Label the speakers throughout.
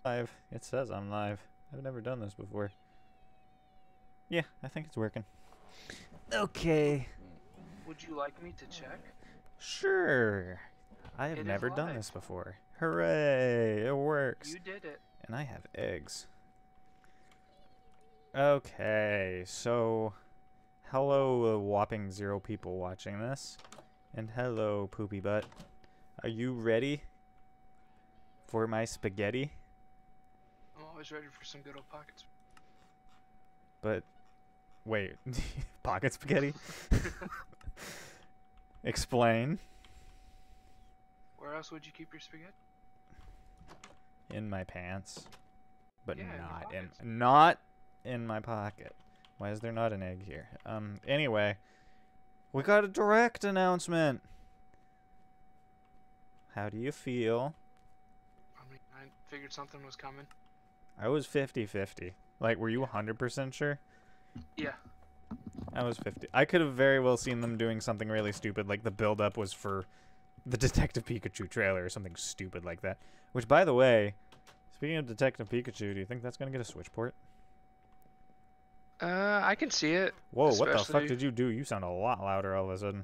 Speaker 1: Live. It says I'm live. I've never done this before. Yeah, I think it's working. Okay.
Speaker 2: Would you like me to check?
Speaker 1: Sure. I have
Speaker 2: It is
Speaker 1: never done
Speaker 2: live.
Speaker 1: this before. Hooray! It works.
Speaker 2: You did it.
Speaker 1: And I have eggs. Okay, so hello, whopping 0 people watching this. And hello, poopy butt. Are you ready for my spaghetti?
Speaker 2: I'm always ready for some good old pockets.
Speaker 1: But wait, pocket spaghetti? Explain.
Speaker 2: Where else would you keep your spaghetti?
Speaker 1: In my pants, but
Speaker 2: Yeah,
Speaker 1: not in my pocket. Why is there not an egg here? Anyway, we got a direct announcement. How do you feel?
Speaker 2: I mean, I figured something was coming.
Speaker 1: I was 50-50. Like, were you 100% sure?
Speaker 2: Yeah.
Speaker 1: I was 50. I could have very well seen them doing something really stupid, like the build-up was for the Detective Pikachu trailer or something stupid like that. Which, by the way, speaking of Detective Pikachu, do you think that's going to get a Switch port?
Speaker 2: I can see it.
Speaker 1: Whoa, what the fuck did you do? You sound a lot louder all of a sudden.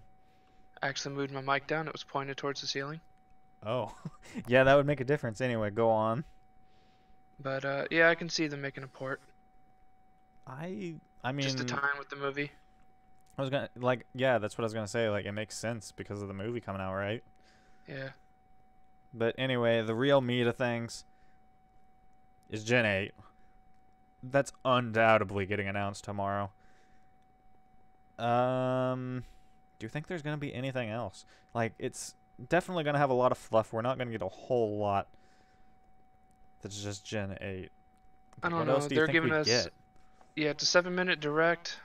Speaker 2: I actually moved my mic down. It was pointed towards the ceiling.
Speaker 1: Oh. Yeah, that would make a difference. Anyway, go on.
Speaker 2: But, yeah, I can see them making a port.
Speaker 1: I mean...
Speaker 2: Just to time with the movie.
Speaker 1: I was gonna, like, yeah, that's what I was gonna say. Like, it makes sense because of the movie coming out, right?
Speaker 2: Yeah.
Speaker 1: But anyway, the real meat of things is Gen 8. That's undoubtedly getting announced tomorrow. Do you think there's gonna be anything else? Like, it's definitely gonna have a lot of fluff. We're not gonna get a whole lot that's just Gen 8.
Speaker 2: I don't
Speaker 1: what
Speaker 2: know.
Speaker 1: else do you
Speaker 2: They're
Speaker 1: think
Speaker 2: giving
Speaker 1: we
Speaker 2: us...
Speaker 1: get?
Speaker 2: Yeah, it's a 7-minute direct.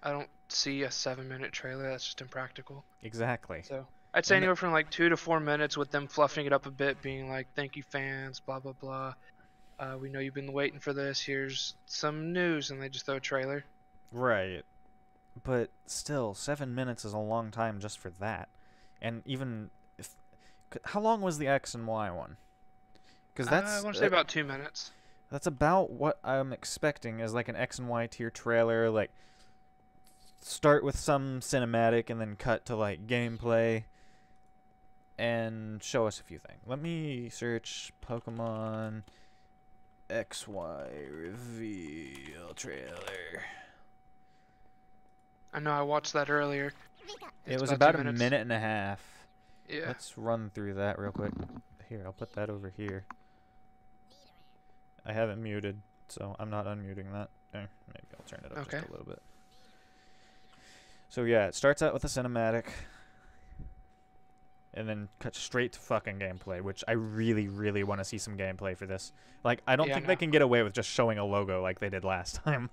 Speaker 2: I don't see a 7-minute trailer. That's just impractical.
Speaker 1: Exactly.
Speaker 2: So I'd say
Speaker 1: And
Speaker 2: anywhere from like 2 to 4 minutes with them fluffing it up a bit, being like, "Thank you, fans. Blah blah blah. We know you've been waiting for this. Here's some news," and they just throw a trailer.
Speaker 1: Right. But still, 7 minutes is a long time just for that. And even if... How long was the X and Y one? Because that's...
Speaker 2: I want to say about 2 minutes.
Speaker 1: That's about what I'm expecting as like an X and Y tier trailer. Like, start with some cinematic and then cut to like gameplay. And show us a few things. Let me search Pokemon XY reveal trailer.
Speaker 2: I know I watched that earlier.
Speaker 1: It was
Speaker 2: about
Speaker 1: about
Speaker 2: 2
Speaker 1: a
Speaker 2: minutes.
Speaker 1: minute and a half.
Speaker 2: Yeah.
Speaker 1: Let's run through that real quick. Here, I'll put that over here. I haven't muted, so I'm not unmuting that. Maybe I'll turn it up just a little bit. So yeah, it starts out with a cinematic, and then cuts straight to fucking gameplay, which I really, really want to see some gameplay for this. Like, I don't think they can get away with just showing a logo like they did last time.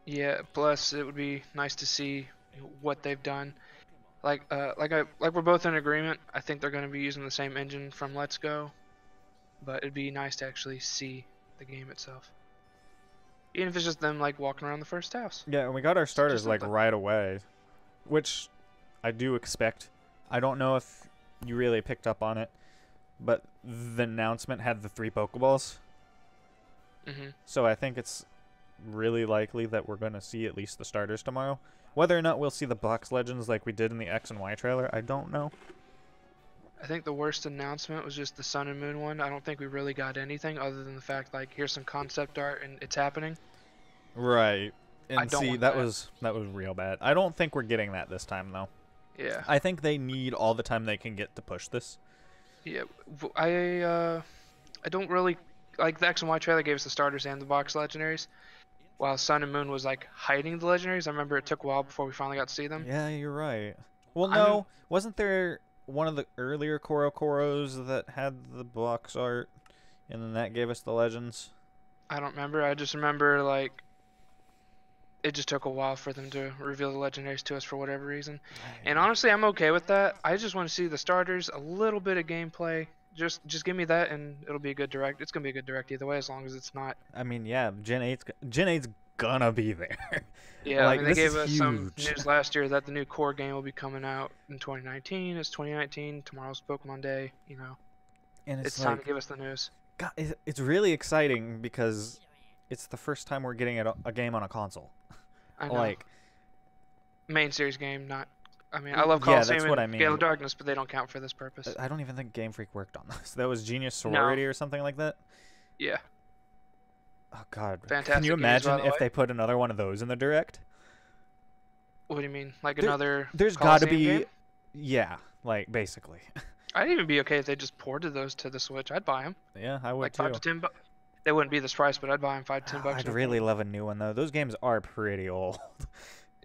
Speaker 2: Yeah. Plus, it would be nice to see what they've done. Like we're both in agreement. I think they're going to be using the same engine from Let's Go, but it'd be nice to actually see the game itself. Even if it's just them like walking around the first house.
Speaker 1: Yeah, and we got our starters like right away, which I do expect. I don't know if you really picked up on it, but the announcement had the 3 Pokeballs. So I think it's really likely that we're going to see at least the starters tomorrow. Whether or not we'll see the box legends like we did in the X and Y trailer, I don't know.
Speaker 2: I think the worst announcement was just the Sun and Moon one. I don't think we really got anything other than the fact like here's some concept art and it's happening.
Speaker 1: Right. And see, that was real bad. I don't think we're getting that this time though.
Speaker 2: Yeah.
Speaker 1: I think they need all the time they can get to push this.
Speaker 2: Yeah. I don't really like the X and Y trailer gave us the starters and the box legendaries, while Sun and Moon was like hiding the legendaries. I remember it took a while before we finally got to see them.
Speaker 1: Yeah, you're right. Well, no, wasn't there one of the earlier Koros that had the box art, and then that gave us the legends?
Speaker 2: I don't remember. I just remember like it just took a while for them to reveal the legendaries to us for whatever reason. And honestly, I'm okay with that. I just want to see the starters, a little bit of gameplay. Just give me that, and it'll be a good direct. It's gonna be a good direct either way, as long as it's not.
Speaker 1: I mean, yeah, Gen 8's gonna be there.
Speaker 2: Yeah,
Speaker 1: like,
Speaker 2: I mean, they gave us some news last year that the new core game will be coming out in 2019. It's 2019. Tomorrow's Pokemon Day. You know,
Speaker 1: and
Speaker 2: it's time to give us the news.
Speaker 1: God, it's really exciting because it's the first time we're getting a game on a console.
Speaker 2: I know.
Speaker 1: Like,
Speaker 2: Main series game, not. I mean, I love
Speaker 1: yeah, that's
Speaker 2: Coliseum
Speaker 1: what I
Speaker 2: and Gale
Speaker 1: mean.
Speaker 2: of Darkness, but they don't count for this purpose.
Speaker 1: I don't even think Game Freak worked on this. That was Genius
Speaker 2: No.
Speaker 1: Sorority or something like that.
Speaker 2: Yeah.
Speaker 1: Oh God, can you
Speaker 2: Fantastic games, by
Speaker 1: imagine
Speaker 2: the
Speaker 1: if
Speaker 2: way.
Speaker 1: they put another one of those in the direct?
Speaker 2: What do you mean? Like
Speaker 1: There,
Speaker 2: another
Speaker 1: there's got to
Speaker 2: Coliseum
Speaker 1: be,
Speaker 2: game?
Speaker 1: yeah, like basically.
Speaker 2: I'd even be okay if they just ported those to the Switch. I'd buy them.
Speaker 1: Yeah, I would
Speaker 2: Like 5
Speaker 1: too.
Speaker 2: to 10 bucks. They wouldn't be this price, but I'd buy them 5 to 10 bucks.
Speaker 1: I'd
Speaker 2: No
Speaker 1: really
Speaker 2: problem.
Speaker 1: love a new one though. Those games are pretty old.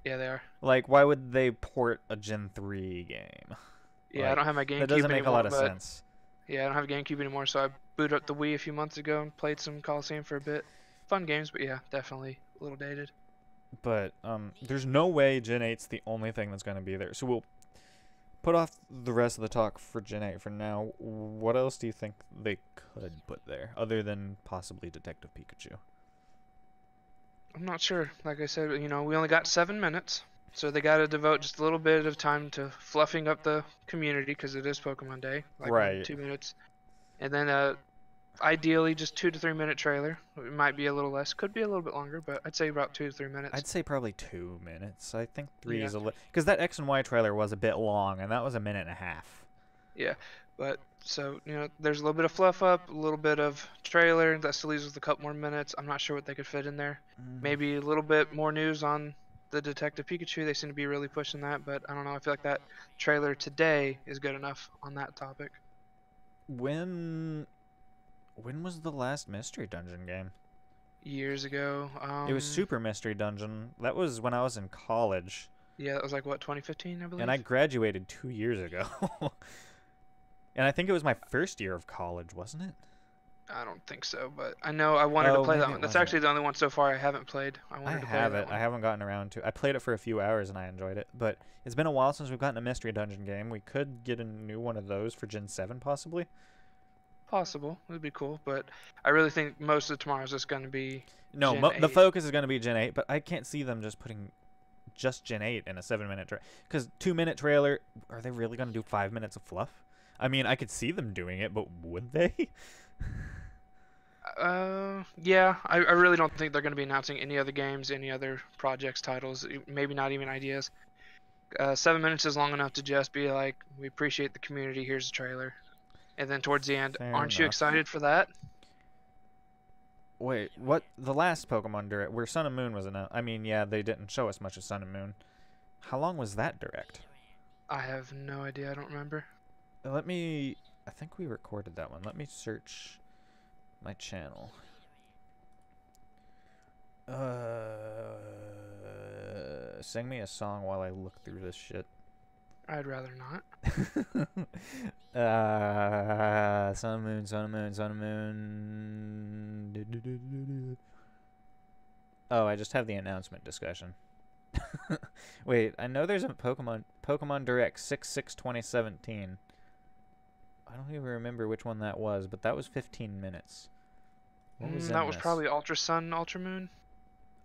Speaker 2: Yeah, they are.
Speaker 1: Like, why would they port a Gen 3 game?
Speaker 2: Yeah, I
Speaker 1: Like,
Speaker 2: don't have my
Speaker 1: that
Speaker 2: GameCube
Speaker 1: doesn't make a
Speaker 2: anymore,
Speaker 1: lot of
Speaker 2: but
Speaker 1: sense.
Speaker 2: yeah, I don't have a GameCube anymore, so I booted up the Wii a few months ago and played some Coliseum for a bit. Fun games, but yeah, definitely a little dated.
Speaker 1: But there's no way Gen 8's the only thing that's going to be there. So we'll put off the rest of the talk for Gen 8 for now. What else do you think they could put there, other than possibly Detective Pikachu?
Speaker 2: I'm not sure. Like I said, we only got 7 minutes, so they got to devote just a little bit of time to fluffing up the community because it is Pokemon Day, like
Speaker 1: Right.
Speaker 2: 2 minutes, and then ideally just 2 to 3 minute trailer. It might be a little less, could be a little bit longer, but I'd say about 2 to 3 minutes.
Speaker 1: I'd say probably 2 minutes. I think 3
Speaker 2: Yeah.
Speaker 1: is a little... Because that X and Y trailer was a bit long, and that was a minute and a half.
Speaker 2: Yeah, but so there's a little bit of fluff up, a little bit of trailer. That still leaves us a couple more minutes. I'm not sure what they could fit in there. Maybe a little bit more news on the Detective Pikachu. They seem to be really pushing that, but I don't know. I feel like that trailer today is good enough on that topic.
Speaker 1: When was the last Mystery Dungeon game?
Speaker 2: Years ago.
Speaker 1: It was Super Mystery Dungeon. That was when I was in college.
Speaker 2: Yeah, that was like what, 2015, I believe.
Speaker 1: And I graduated 2 years ago. And I think it was my first year of college, wasn't it?
Speaker 2: I don't think so, but I know I wanted to play that
Speaker 1: maybe
Speaker 2: one.
Speaker 1: it
Speaker 2: That's
Speaker 1: wasn't.
Speaker 2: actually the only one so far I haven't played. I
Speaker 1: I
Speaker 2: wanted to play
Speaker 1: have
Speaker 2: that
Speaker 1: it.
Speaker 2: one.
Speaker 1: I haven't gotten around to. I played it for a few hours and I enjoyed it. But it's been a while since we've gotten a Mystery Dungeon game. We could get a new one of those for Gen 7 possibly.
Speaker 2: Possible. It would be cool, but I really think most of tomorrow's just going to be
Speaker 1: No,
Speaker 2: Gen
Speaker 1: the
Speaker 2: 8.
Speaker 1: focus is going to be Gen 8, but I can't see them just putting just Gen 8 in a 7-minute trailer. Because 2-minute trailer, are they really going to do 5 minutes of fluff? I mean, I could see them doing it, but would they?
Speaker 2: Yeah, I really don't think they're going to be announcing any other games, any other projects, titles, maybe not even ideas. 7 minutes is long enough to just be like, we appreciate the community, here's a trailer. And then towards the end,
Speaker 1: Fair
Speaker 2: aren't you
Speaker 1: enough.
Speaker 2: excited for that?
Speaker 1: Wait, what? The last Pokemon Direct, where Sun and Moon was announced. I mean, yeah, they didn't show us much of Sun and Moon. How long was that Direct?
Speaker 2: I have no idea, I don't remember.
Speaker 1: Let me... I think we recorded that one. Let me search my channel. Sing me a song while I look through this shit.
Speaker 2: I'd rather not.
Speaker 1: Sun and Moon, Sun and Moon, Sun and Moon. Oh, I just have the announcement discussion. Wait, I know there's a Pokemon Direct 6/6/2017. I don't even remember which one that was, but that was 15 minutes. What was
Speaker 2: That
Speaker 1: in
Speaker 2: was
Speaker 1: this?
Speaker 2: probably Ultra Sun, Ultra Moon.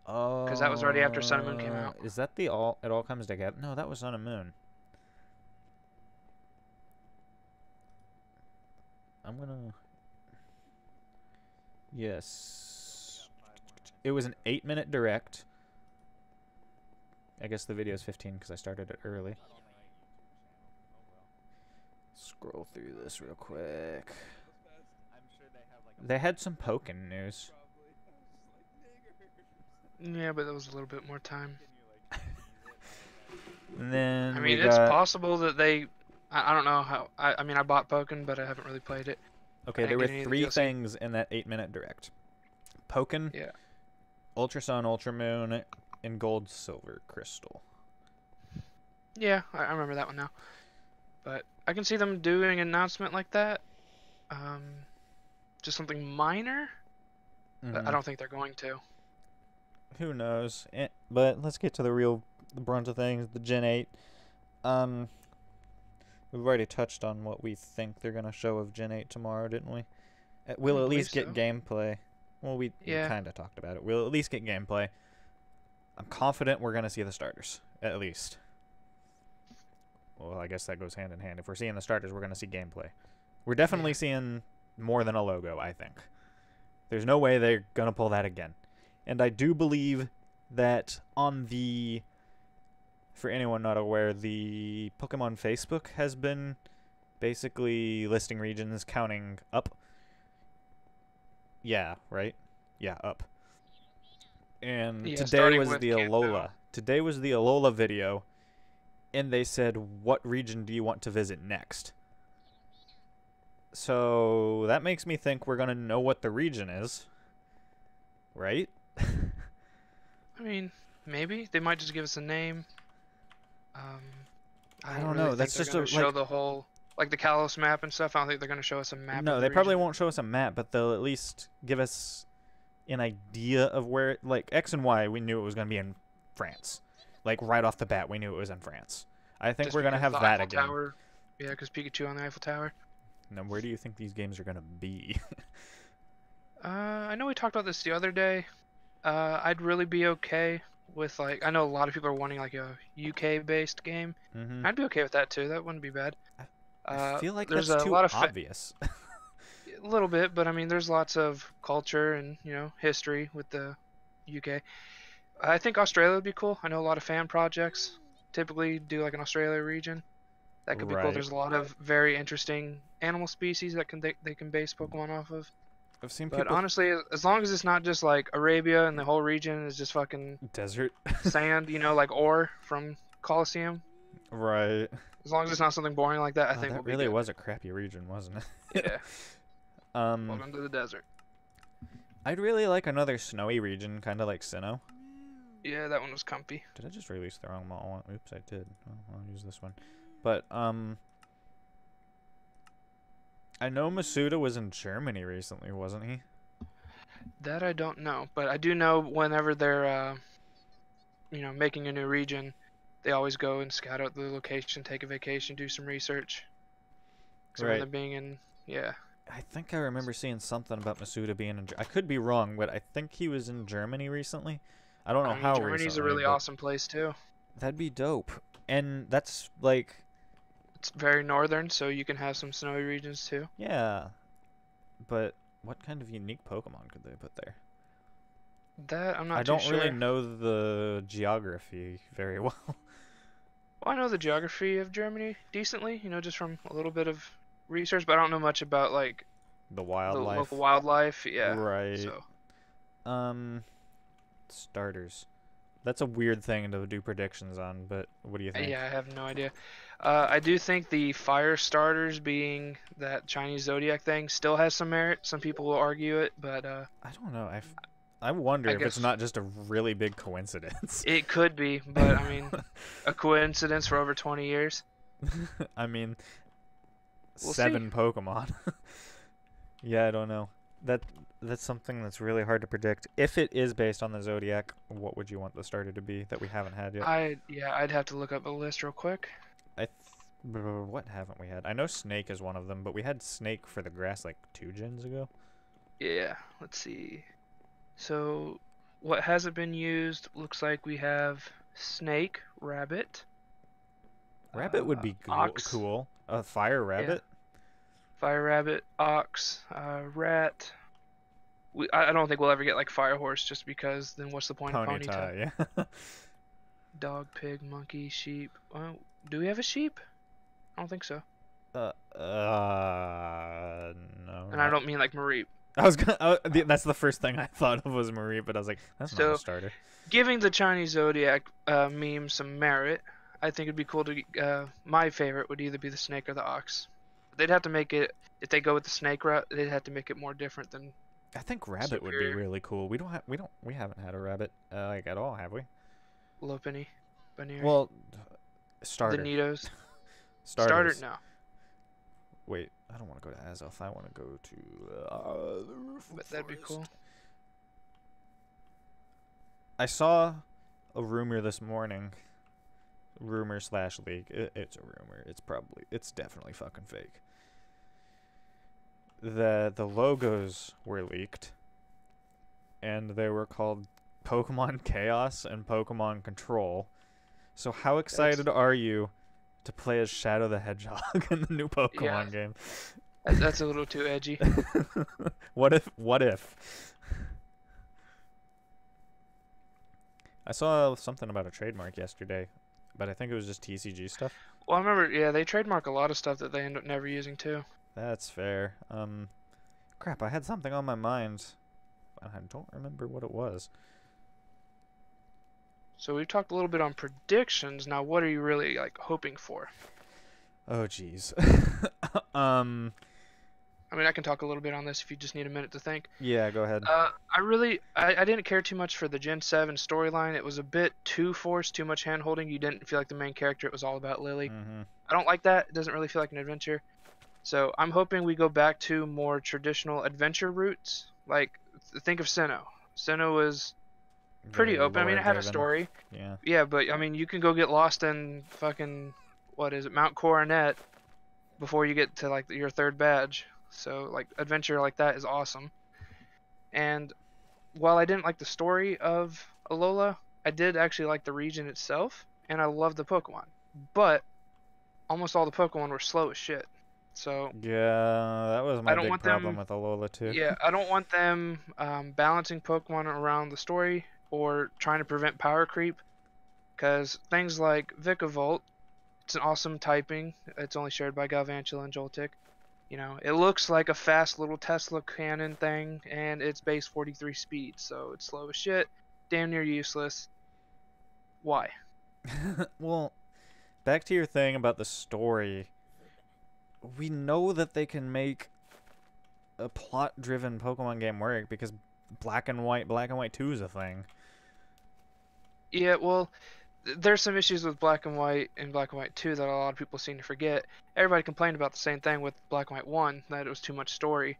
Speaker 1: Oh,
Speaker 2: Because that was already after Sun and Moon came out.
Speaker 1: Is that the It All Comes Together? No, that was Sun and Moon. I'm gonna... Yes. It was an 8-minute direct. I guess the video is 15 because I started it early. Scroll through this real quick. They had some Pokken news.
Speaker 2: Yeah, but that was a little bit more time.
Speaker 1: And then
Speaker 2: I mean,
Speaker 1: we
Speaker 2: it's
Speaker 1: got...
Speaker 2: possible that they... I don't know how... I mean, I bought Pokken, but I haven't really played it.
Speaker 1: Okay,
Speaker 2: I
Speaker 1: there were
Speaker 2: didn't get any of the
Speaker 1: 3
Speaker 2: DLC.
Speaker 1: things in that 8-minute direct. Pokken,
Speaker 2: Yeah.
Speaker 1: Ultra Sun, Ultra Moon, and Gold, Silver, Crystal.
Speaker 2: Yeah, I remember that one now. But I can see them doing an announcement like that. Just something minor. But I don't think they're going to.
Speaker 1: Who knows? But let's get to the brunt of things, the Gen 8. We've already touched on what we think they're going to show of Gen 8 tomorrow, didn't we? We'll
Speaker 2: I
Speaker 1: at least
Speaker 2: believe
Speaker 1: get
Speaker 2: so.
Speaker 1: gameplay. Well, we
Speaker 2: Yeah.
Speaker 1: kind of talked about it. We'll at least get gameplay. I'm confident we're going to see the starters, at least. Well, I guess that goes hand in hand. If we're seeing the starters, we're going to see gameplay. We're definitely seeing more than a logo, I think. There's no way they're going to pull that again. And I do believe that on the... For anyone not aware, the Pokemon Facebook has been basically listing regions counting up. Yeah, right? Yeah, up. And
Speaker 2: Yeah,
Speaker 1: today
Speaker 2: starting
Speaker 1: was
Speaker 2: with
Speaker 1: the
Speaker 2: Kanto.
Speaker 1: Alola. Today was the Alola video, and they said, what region do you want to visit next? So that makes me think we're going to know what the region is. Right?
Speaker 2: I mean, maybe they might just give us a name. I
Speaker 1: don't
Speaker 2: really
Speaker 1: know.
Speaker 2: think
Speaker 1: That's
Speaker 2: they're
Speaker 1: just
Speaker 2: gonna
Speaker 1: a,
Speaker 2: show
Speaker 1: like...
Speaker 2: the whole, like the Kalos map and stuff. I don't think they're gonna show us a map
Speaker 1: No,
Speaker 2: of
Speaker 1: they
Speaker 2: the
Speaker 1: probably
Speaker 2: region.
Speaker 1: won't show us a map, but they'll at least give us an idea of where... Like, X and Y, we knew it was going to be in France. Like, right off the bat, we knew it was in France. I think
Speaker 2: Just
Speaker 1: we're going to
Speaker 2: because
Speaker 1: have
Speaker 2: the
Speaker 1: that
Speaker 2: Eiffel
Speaker 1: again.
Speaker 2: Tower, yeah, because Pikachu on the Eiffel Tower.
Speaker 1: Now, where do you think these games are going to be?
Speaker 2: I know we talked about this the other day. I'd really be okay with, like, I know a lot of people are wanting like a UK-based game.
Speaker 1: Mm-hmm.
Speaker 2: I'd be okay with that too. That wouldn't be bad.
Speaker 1: I feel like
Speaker 2: There's
Speaker 1: that's
Speaker 2: a
Speaker 1: too
Speaker 2: lot of
Speaker 1: obvious.
Speaker 2: a little bit, but I mean, there's lots of culture and history with the UK. I think Australia would be cool. I know a lot of fan projects typically do like an Australia region. That could be cool.
Speaker 1: Right.
Speaker 2: There's a lot of very interesting animal species that they can base Pokemon off of.
Speaker 1: I've seen
Speaker 2: But
Speaker 1: people...
Speaker 2: honestly, as long as it's not just like Arabia and the whole region is just fucking
Speaker 1: Desert.
Speaker 2: sand, like ore from Colosseum.
Speaker 1: Right.
Speaker 2: As long as it's not something boring like that, I think
Speaker 1: that
Speaker 2: we'll be
Speaker 1: really
Speaker 2: good.
Speaker 1: was a crappy region, wasn't it?
Speaker 2: Yeah. Welcome to the desert.
Speaker 1: I'd really like another snowy region, kind of like Sinnoh.
Speaker 2: Yeah, that one was comfy.
Speaker 1: Did I just release the wrong one? Oops, I did. Oh, I'll use this one. But, I know Masuda was in Germany recently, wasn't he?
Speaker 2: That I don't know, but I do know whenever they're, making a new region, they always go and scout out the location, take a vacation, do some research. So
Speaker 1: Right.
Speaker 2: they're being in, yeah.
Speaker 1: I think I remember seeing something about Masuda being in... I could be wrong, but I think he was in Germany recently. I don't know how
Speaker 2: Germany's
Speaker 1: recently,
Speaker 2: a really
Speaker 1: but
Speaker 2: awesome place too.
Speaker 1: that'd be dope. And that's, like...
Speaker 2: It's very northern, so you can have some snowy regions too.
Speaker 1: Yeah. But what kind of unique Pokemon could they put there?
Speaker 2: That I'm not
Speaker 1: I
Speaker 2: too
Speaker 1: don't
Speaker 2: sure.
Speaker 1: really know the geography very well.
Speaker 2: Well, I know the geography of Germany decently, just from a little bit of research, but I don't know much about like
Speaker 1: The
Speaker 2: the
Speaker 1: wildlife.
Speaker 2: local wildlife. Yeah.
Speaker 1: Right.
Speaker 2: So
Speaker 1: Starters. That's a weird thing to do predictions on, but what do you think?
Speaker 2: yeah, I have no idea. I do think the fire starters being that Chinese zodiac thing still has some merit. Some people will argue it, but
Speaker 1: I don't know. I wonder
Speaker 2: I
Speaker 1: if it's
Speaker 2: guess-
Speaker 1: not just a really big coincidence.
Speaker 2: it could be. But I mean, a coincidence for over 20 years.
Speaker 1: I mean,
Speaker 2: We'll
Speaker 1: 7 Pokemon. Yeah, I don't know. That's something that's really hard to predict. If it is based on the Zodiac, what would you want the starter to be that we haven't had yet?
Speaker 2: I'd have to look up a list real quick.
Speaker 1: What haven't we had? I know Snake is one of them, but we had Snake for the grass like 2 gens ago.
Speaker 2: Yeah, let's see. So, what hasn't been used? Looks like we have Snake, Rabbit.
Speaker 1: Rabbit would be
Speaker 2: Ox.
Speaker 1: cool. Fire Rabbit?
Speaker 2: Fire Rabbit, Ox, Rat. I don't think we'll ever get like Fire Horse just because then what's the point of Ponyta?
Speaker 1: Yeah.
Speaker 2: Dog, pig, monkey, sheep. Do we have a sheep? I don't think so.
Speaker 1: No.
Speaker 2: And I don't mean like Marie.
Speaker 1: I was gonna. That's the first thing I thought of was Marie, but I was like, that's not a starter.
Speaker 2: Giving the Chinese Zodiac meme some merit, I think it'd be cool to. My favorite would either be the snake or the ox. They'd have to make it. If they go with the snake route, they'd have to make it more different than.
Speaker 1: I think rabbit would be really cool. We haven't had a rabbit like at all, have we?
Speaker 2: Lopunny, Baneri.
Speaker 1: Well, starter.
Speaker 2: The Nidos.
Speaker 1: Starters.
Speaker 2: Starter, no.
Speaker 1: Wait, I don't want to go to Azelf. I want to go to the Roof
Speaker 2: But that'd be cool.
Speaker 1: I saw a rumor this morning. Rumor / leak. It's a rumor. It's definitely fucking fake. The logos were leaked, and they were called Pokemon Chaos and Pokemon Control. So how excited are you to play as Shadow the Hedgehog in the new Pokemon game?
Speaker 2: That's a little too edgy.
Speaker 1: What if? What if? I saw something about a trademark yesterday, but I think it was just TCG stuff.
Speaker 2: Well, I remember, yeah, they trademark a lot of stuff that they end up never using too.
Speaker 1: That's fair. Crap, I had something on my mind. I don't remember what it was.
Speaker 2: So we've talked a little bit on predictions. Now, what are you really like hoping for?
Speaker 1: Oh, jeez.
Speaker 2: I mean, I can talk a little bit on this if you just need a minute to think.
Speaker 1: Yeah, go ahead.
Speaker 2: I didn't care too much for the Gen 7 storyline. It was a bit too forced, too much hand holding. You didn't feel like the main character. It was all about Lily.
Speaker 1: Mm-hmm.
Speaker 2: I don't like that. It doesn't really feel like an adventure. So I'm hoping we go back to more traditional adventure routes. Like, think of Sinnoh. Sinnoh was pretty
Speaker 1: Very
Speaker 2: open. I mean, it had a
Speaker 1: lore-driven.
Speaker 2: story.
Speaker 1: Yeah.
Speaker 2: Yeah, but I mean, you can go get lost in fucking, what is it, Mount Coronet before you get to like your third badge. So like adventure like that is awesome. And while I didn't like the story of Alola, I did actually like the region itself, and I love the Pokemon. But almost all the Pokemon were slow as shit. So
Speaker 1: Yeah, that was
Speaker 2: I
Speaker 1: my
Speaker 2: don't
Speaker 1: big
Speaker 2: want
Speaker 1: problem
Speaker 2: them.
Speaker 1: with Alola too.
Speaker 2: Yeah, I don't want them balancing Pokemon around the story or trying to prevent power creep. Because things like Vikavolt, it's an awesome typing. It's only shared by Galvantula and Joltik. You know, it looks like a fast little Tesla cannon thing, and it's base 43 speed, so it's slow as shit, damn near useless. Why?
Speaker 1: Well, back to your thing about the story. We know that they can make a plot-driven Pokemon game work because Black and White 2 is a thing.
Speaker 2: Yeah, well, there's some issues with Black and White and Black and White 2 that a lot of people seem to forget. Everybody complained about the same thing with Black and White 1, that it was too much story.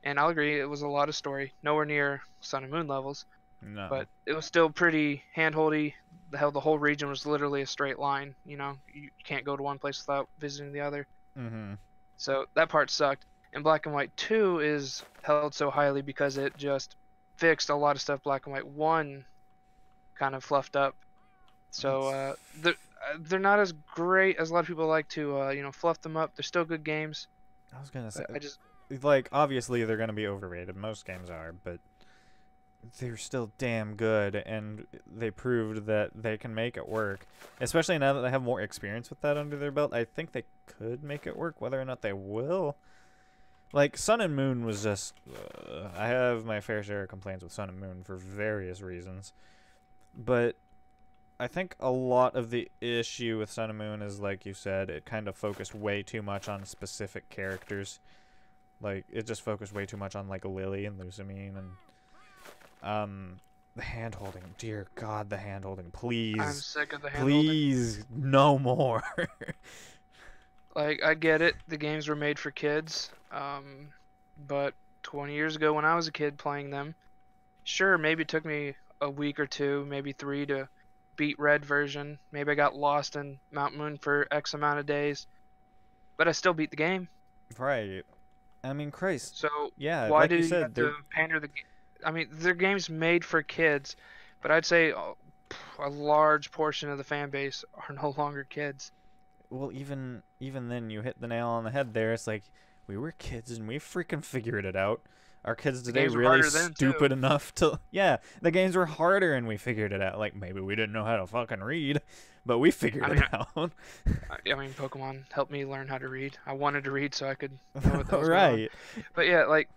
Speaker 2: And I'll agree, it was a lot of story, nowhere near Sun and Moon levels.
Speaker 1: No.
Speaker 2: But it was still pretty handholdy. The whole region was literally a straight line. You know, you can't go to one place without visiting the other.
Speaker 1: Mm-hmm.
Speaker 2: So that part sucked. And Black and White 2 is held so highly because it just fixed a lot of stuff Black and White 1 kind of fluffed up. So they're not as great as a lot of people like to fluff them up. They're still good games.
Speaker 1: I was gonna say,
Speaker 2: I just
Speaker 1: like, obviously they're gonna be overrated. Most games are, but they're still damn good, and they proved that they can make it work. Especially now that they have more experience with that under their belt, I think they could make it work. Whether or not they will, like Sun and Moon was just. I have my fair share of complaints with Sun and Moon for various reasons, but I think a lot of the issue with Sun and Moon is, like you said, it kind of focused way too much on specific characters. Like, it just focused way too much on, like, Lily and Lusamine and the hand holding. Dear God, the hand holding. Please.
Speaker 2: I'm sick of the hand
Speaker 1: Please, no more.
Speaker 2: Like, I get it, the games were made for kids, but 20 years ago when I was a kid playing them, sure, maybe it took me a week or two, maybe 3 to beat Red version. Maybe I got lost in Mount Moon for X amount of days, but I still beat the game.
Speaker 1: Right. I mean, Christ.
Speaker 2: So
Speaker 1: Yeah,
Speaker 2: why
Speaker 1: like
Speaker 2: do
Speaker 1: you
Speaker 2: you
Speaker 1: said,
Speaker 2: have
Speaker 1: they're
Speaker 2: to pander the game? I mean, they're games made for kids, but I'd say a large portion of the fan base are no longer kids.
Speaker 1: well, even then, you hit the nail on the head there. It's like, we were kids and we freaking figured it out. Are kids
Speaker 2: The
Speaker 1: today
Speaker 2: games were
Speaker 1: really
Speaker 2: harder then too.
Speaker 1: stupid enough to? Yeah, the games were harder and we figured it out. Like, maybe we didn't know how to fucking read, but we figured
Speaker 2: I
Speaker 1: it
Speaker 2: mean,
Speaker 1: out.
Speaker 2: I mean, Pokemon helped me learn how to read. I wanted to read so I could know what the hell's going on.
Speaker 1: Right.
Speaker 2: But yeah, like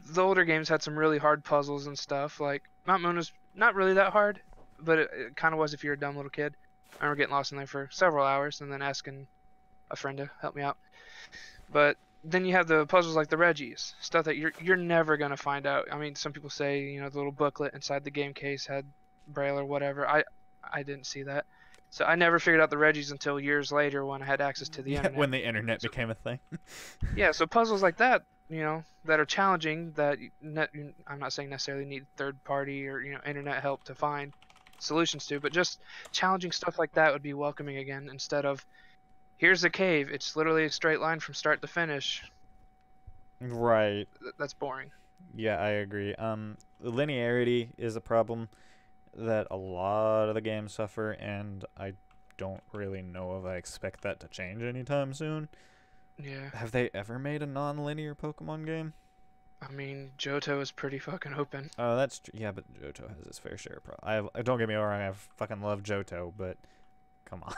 Speaker 2: the older games had some really hard puzzles and stuff. Like Mount Moon was not really that hard, but it kind of was if you're a dumb little kid. I remember getting lost in there for several hours and then asking a friend to help me out. But then you have the puzzles like the Reggies, stuff that you're never gonna find out. I mean, some people say the little booklet inside the game case had Braille or whatever. I didn't see that, so I never figured out the Reggies until years later when I had access to the
Speaker 1: Yeah,
Speaker 2: internet.
Speaker 1: when the internet
Speaker 2: So,
Speaker 1: became a thing.
Speaker 2: yeah, so puzzles like that, that are challenging that I'm not saying necessarily need third party or internet help to find solutions to, but just challenging stuff like that would be welcoming again instead of here's a cave. It's literally a straight line from start to finish.
Speaker 1: Right.
Speaker 2: That's boring.
Speaker 1: Yeah, I agree. Linearity is a problem that a lot of the games suffer, and I don't really know if I expect that to change anytime soon.
Speaker 2: Yeah.
Speaker 1: Have they ever made a non-linear Pokemon game?
Speaker 2: I mean, Johto is pretty fucking open.
Speaker 1: Oh, that's true. Yeah, but Johto has its fair share of problems. Don't get me wrong, I fucking love Johto, but come on.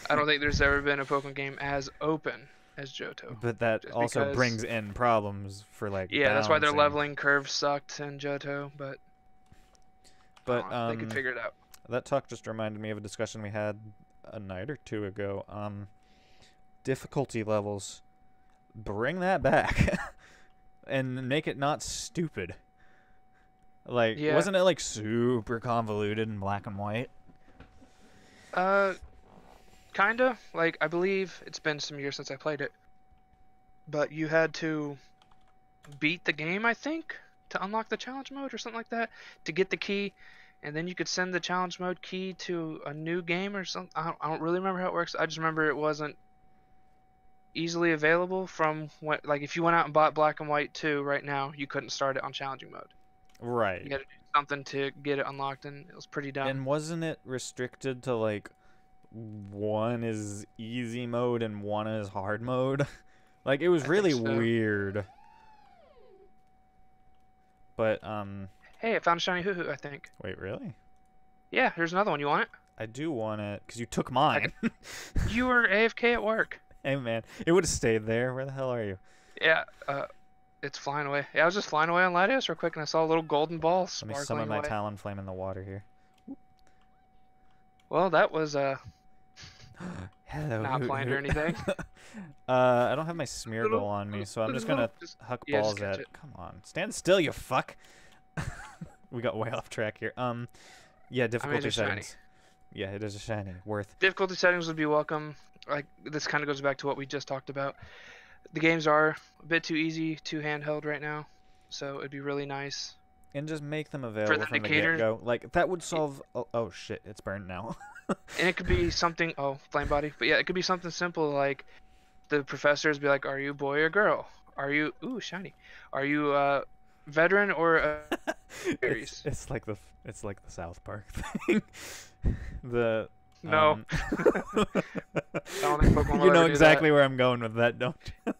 Speaker 2: I don't think there's ever been a Pokemon game as open as Johto.
Speaker 1: But that
Speaker 2: Just
Speaker 1: also
Speaker 2: because,
Speaker 1: brings in problems for like
Speaker 2: yeah, that's why their
Speaker 1: balancing.
Speaker 2: leveling curve sucked in Johto, but I don't
Speaker 1: But
Speaker 2: know, they could figure it out.
Speaker 1: that talk just reminded me of a discussion we had a night or two ago. Difficulty levels, bring that back, and make it not stupid. Like,
Speaker 2: Yeah.
Speaker 1: wasn't it like super convoluted in black and white?
Speaker 2: Kinda. Like, I believe it's been some years since I played it, but you had to beat the game, I think, to unlock the challenge mode or something like that, to get the key, and then you could send the challenge mode key to a new game or something. I don't really remember how it works. I just remember it wasn't easily available from when, like, if you went out and bought Black and White 2 right now, you couldn't start it on challenging mode. You
Speaker 1: Right.
Speaker 2: had to do something to get it unlocked, and it was pretty dumb.
Speaker 1: And wasn't it restricted to like one is easy mode and one is hard mode? Like, it was
Speaker 2: I
Speaker 1: really
Speaker 2: think so.
Speaker 1: weird. But
Speaker 2: Hey, I found a shiny hoo-hoo, I think.
Speaker 1: wait, really?
Speaker 2: Yeah, here's another one. You want it?
Speaker 1: I do want it because you took mine.
Speaker 2: You were AFK at work.
Speaker 1: Hey man, it would have stayed there. Where the hell are you?
Speaker 2: Yeah, it's flying away. Yeah, I was just flying away on Latios real quick, and I saw a little golden ball
Speaker 1: Let me
Speaker 2: sparkling
Speaker 1: summon my
Speaker 2: away.
Speaker 1: Talonflame in the water here.
Speaker 2: Well, that was
Speaker 1: Hello.
Speaker 2: not
Speaker 1: Hoot
Speaker 2: planned or
Speaker 1: Hoot.
Speaker 2: anything.
Speaker 1: I don't have my Smeargle on me, so I'm just gonna huck
Speaker 2: yeah,
Speaker 1: balls
Speaker 2: just catch
Speaker 1: at.
Speaker 2: it.
Speaker 1: Come on, stand still, you fuck. We got way off track here. Yeah, difficulty
Speaker 2: it's shiny.
Speaker 1: settings. Yeah, it is a shiny. Worth.
Speaker 2: Difficulty settings would be welcome. Like, this kind of goes back to what we just talked about. The games are a bit too easy, too handheld right now, so it'd be really nice.
Speaker 1: And just make them available
Speaker 2: the
Speaker 1: from the
Speaker 2: indicators-
Speaker 1: get-go. Like, that would solve... Oh, shit, it's burned now.
Speaker 2: And it could be something, oh, flame body. But yeah, it could be something simple like the professors be like, are you a boy or girl? Are you, ooh, shiny. Are you a veteran or a series?
Speaker 1: It's like the South Park thing. The...
Speaker 2: No. I don't think Pokemon will
Speaker 1: You know
Speaker 2: ever do
Speaker 1: exactly where I'm going with that, don't you?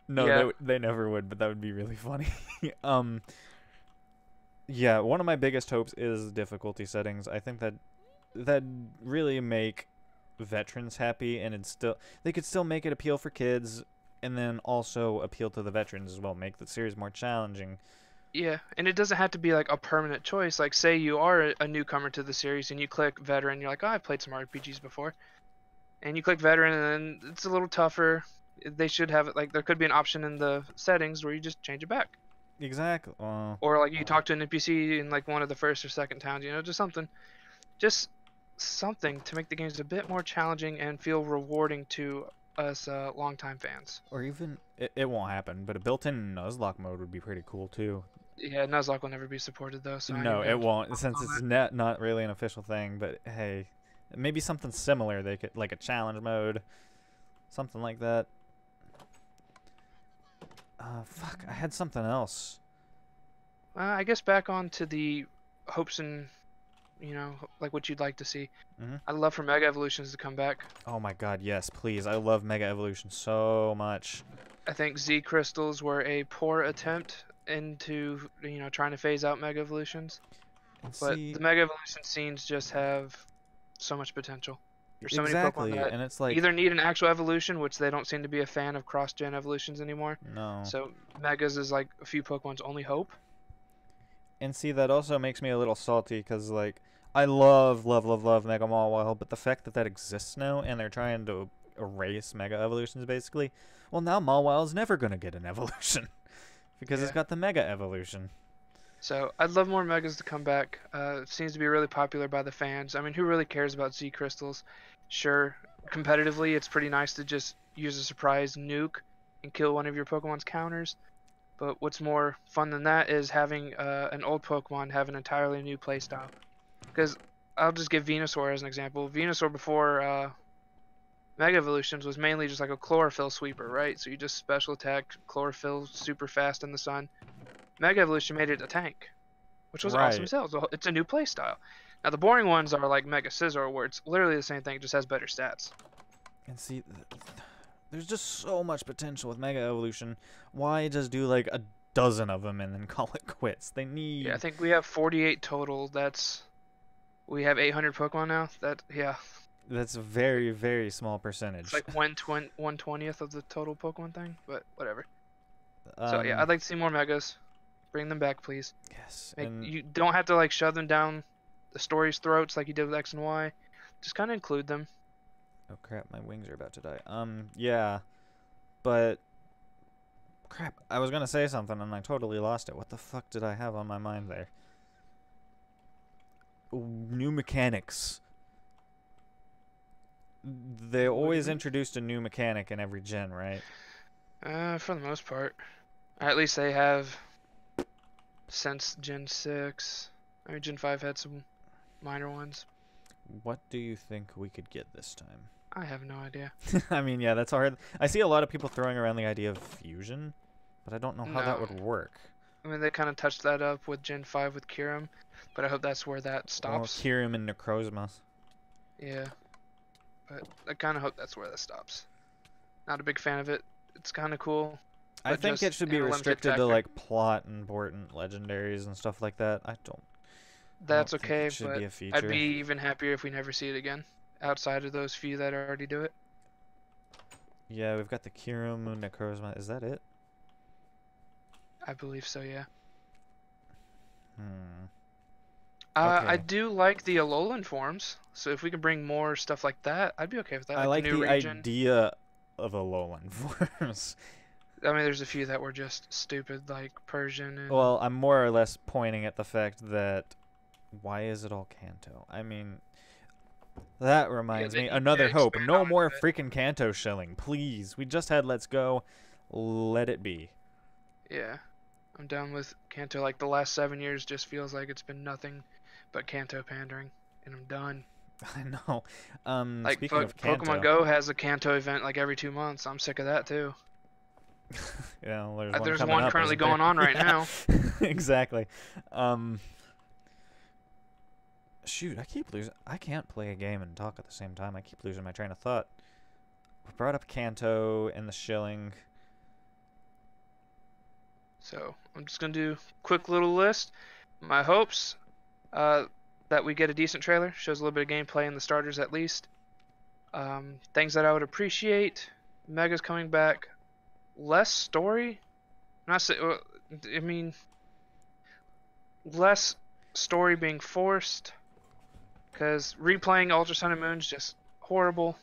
Speaker 1: No,
Speaker 2: Yeah.
Speaker 1: they never would, but that would be really funny. Yeah, one of my biggest hopes is difficulty settings. I think that really make veterans happy, and they could still make it appeal for kids, and then also appeal to the veterans as well. Make the series more challenging.
Speaker 2: Yeah, and it doesn't have to be like a permanent choice. Like, say you are a newcomer to the series and you click veteran, you're like, oh, I've played some RPGs before. And you click veteran, and then it's a little tougher. They should have it, like, there could be an option in the settings where you just change it back.
Speaker 1: Exactly.
Speaker 2: Or, like, you talk to an NPC in, like, one of the first or second towns, you know, just something. Just something to make the games a bit more challenging and feel rewarding to us longtime fans.
Speaker 1: Or even, it won't happen, but a built-in Nuzlocke mode would be pretty cool, too.
Speaker 2: Yeah, Nuzlocke will never be supported, though. So
Speaker 1: No, it won't, since it's not really an official thing, but hey, maybe something similar. They could, like a challenge mode, something like that. Fuck, I had something else.
Speaker 2: I guess back on to the hopes and, you know, like what you'd like to see. I'd love for Mega Evolutions to come back.
Speaker 1: Oh my god, yes, please. I love Mega Evolution so much.
Speaker 2: I think Z Crystals were a poor attempt into, you know, trying to phase out Mega Evolutions. But the Mega Evolution scenes just have so much potential. There's so many Pokemon that
Speaker 1: and it's like
Speaker 2: either need an actual evolution, which they don't seem to be a fan of cross-gen evolutions anymore.
Speaker 1: no.
Speaker 2: So Megas is like a few Pokemon's only hope.
Speaker 1: And see, that also makes me a little salty because, like, I love Mega Mawile, but the fact that that exists now and they're trying to erase Mega Evolutions, basically, well, now Mawile's never going to get an evolution because it's got the Mega Evolution.
Speaker 2: So I'd love more Megas to come back. It seems to be really popular by the fans. I mean, who really cares about Z Crystals? Sure, competitively, it's pretty nice to just use a surprise nuke and kill one of your Pokemon's counters. But what's more fun than that is having an old Pokemon have an entirely new playstyle. Because I'll just give Venusaur as an example. Venusaur before Mega Evolutions was mainly just like a chlorophyll sweeper, right? So you just special attack chlorophyll super fast in the sun. Mega Evolution made it a tank, which was awesome as hell. It's a new playstyle. Now the boring ones are like Mega Scizor, where it's literally the same thing, it just has better stats.
Speaker 1: And see, There's just so much potential with Mega Evolution. Why just do like a dozen of them and then call it quits? They need.
Speaker 2: Yeah, I think we have 48 total. We have 800 Pokemon now.
Speaker 1: That's a very, very small percentage.
Speaker 2: It's like 1/20th of the total Pokemon thing, but whatever. So yeah,
Speaker 1: Um,
Speaker 2: I'd like to see more Megas. Bring them back, please.
Speaker 1: yes,
Speaker 2: You don't have to like shove them down the story's throats like you did with X and Y. Just kind of include them.
Speaker 1: oh crap, my wings are about to die. Yeah, but crap, I was gonna say something and I totally lost it. What the fuck did I have on my mind there? New mechanics. They always introduced a new mechanic in every gen, right?
Speaker 2: For the most part. At least they have since Gen 6. I mean, Gen 5 had some minor ones.
Speaker 1: What do you think we could get this time?
Speaker 2: I have no idea.
Speaker 1: I mean, yeah, that's hard. I see a lot of people throwing around the idea of fusion, but I don't know how that would work.
Speaker 2: I mean, they kind of touched that up with Gen 5 with Kyurem, but I hope that's where that stops.
Speaker 1: Well, Kyurem and Necrozma.
Speaker 2: Yeah, but I kind of hope that's where that stops. Not a big fan of it. It's kind of cool.
Speaker 1: I think it should be restricted to like plot important legendaries and stuff like that.
Speaker 2: That's okay,
Speaker 1: it should
Speaker 2: but
Speaker 1: be a feature.
Speaker 2: I'd be even happier if we never see it again, outside of those few that already do it.
Speaker 1: Yeah, we've got the Kyurem and Necrozma. Is that it?
Speaker 2: I believe so, yeah.
Speaker 1: Okay.
Speaker 2: I do like the Alolan forms, so if we can bring more stuff like that, I'd be okay with that.
Speaker 1: I like
Speaker 2: new
Speaker 1: the
Speaker 2: region.
Speaker 1: idea of Alolan forms.
Speaker 2: I mean, there's a few that were just stupid, like Persian and...
Speaker 1: Well, I'm more or less pointing at the fact that why is it all Kanto? I mean, that reminds me, another hope. No more freaking Kanto shilling, please. We just had Let's Go. Let it be.
Speaker 2: Yeah. I'm done with Kanto. Like, the last 7 years just feels like it's been nothing but Kanto pandering, and I'm done.
Speaker 1: I know.
Speaker 2: Like,
Speaker 1: speaking of Kanto,
Speaker 2: Pokemon Go has a Kanto event like every 2 months. I'm sick of that, too.
Speaker 1: Yeah, well,
Speaker 2: there's one currently going on right now.
Speaker 1: Exactly. Shoot, I keep losing. I can't play a game and talk at the same time. I keep losing my train of thought. We brought up Kanto and the shilling.
Speaker 2: So I'm just gonna do a quick little list. My hopes that we get a decent trailer, shows a little bit of gameplay in the starters at least. Things that I would appreciate: Mega's coming back, less story. I mean, less story being forced, because replaying Ultra Sun and Moon's just horrible.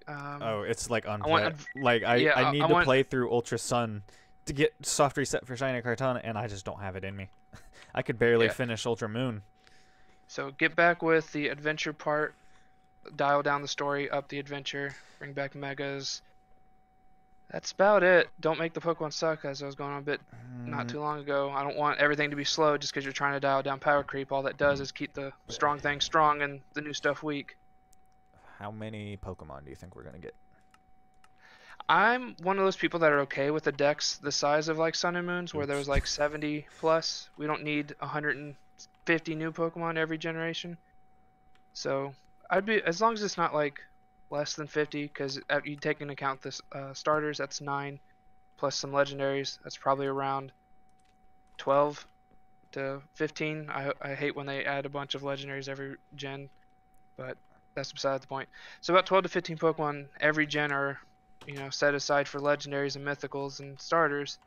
Speaker 1: Oh, it's like unfair. I need to play through Ultra Sun to get soft reset for Shiny Kartana, and I just don't have it in me. I could barely finish Ultra Moon. So
Speaker 2: get back with the adventure part, dial down the story, up the adventure, bring back Megas. That's about it. Don't make the Pokemon suck, as I was going on a bit not too long ago. I don't want everything to be slow just because you're trying to dial down power creep. All that does is keep the strong things strong and the new stuff weak.
Speaker 1: How many Pokemon do you think we're going to get?
Speaker 2: I'm one of those people that are okay with the decks the size of like Sun and Moon's, where there was like 70 plus. We don't need 150 new Pokemon every generation. So I'd be, as long as it's not like less than 50, because you take into account this starters, that's 9, plus some legendaries, that's probably around 12 to 15. I hate when they add a bunch of legendaries every gen, but that's beside the point. So about 12 to 15 Pokemon every gen are, set aside for legendaries and mythicals and starters.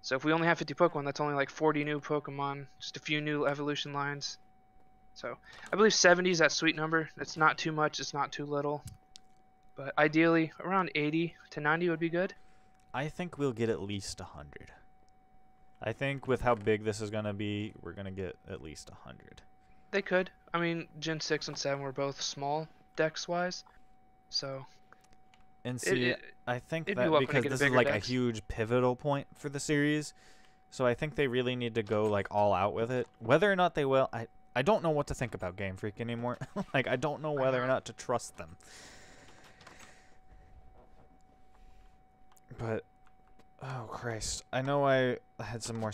Speaker 2: So if we only have 50 Pokemon, that's only like 40 new Pokemon, just a few new evolution lines. So I believe 70 is that sweet number. It's not too much, it's not too little. But ideally, around 80 to 90 would be good.
Speaker 1: I think we'll get at least 100. I think with how big this is going to be, we're going to get at least 100.
Speaker 2: They could. I mean, Gen 6 and 7 were both small decks-wise. So...
Speaker 1: And see, I think that because this is like a huge pivotal point for the series, so I think they really need to go like all out with it. Whether or not they will, I don't know what to think about Game Freak anymore. Like, I don't know whether or not to trust them. But, oh Christ, I know I had some more.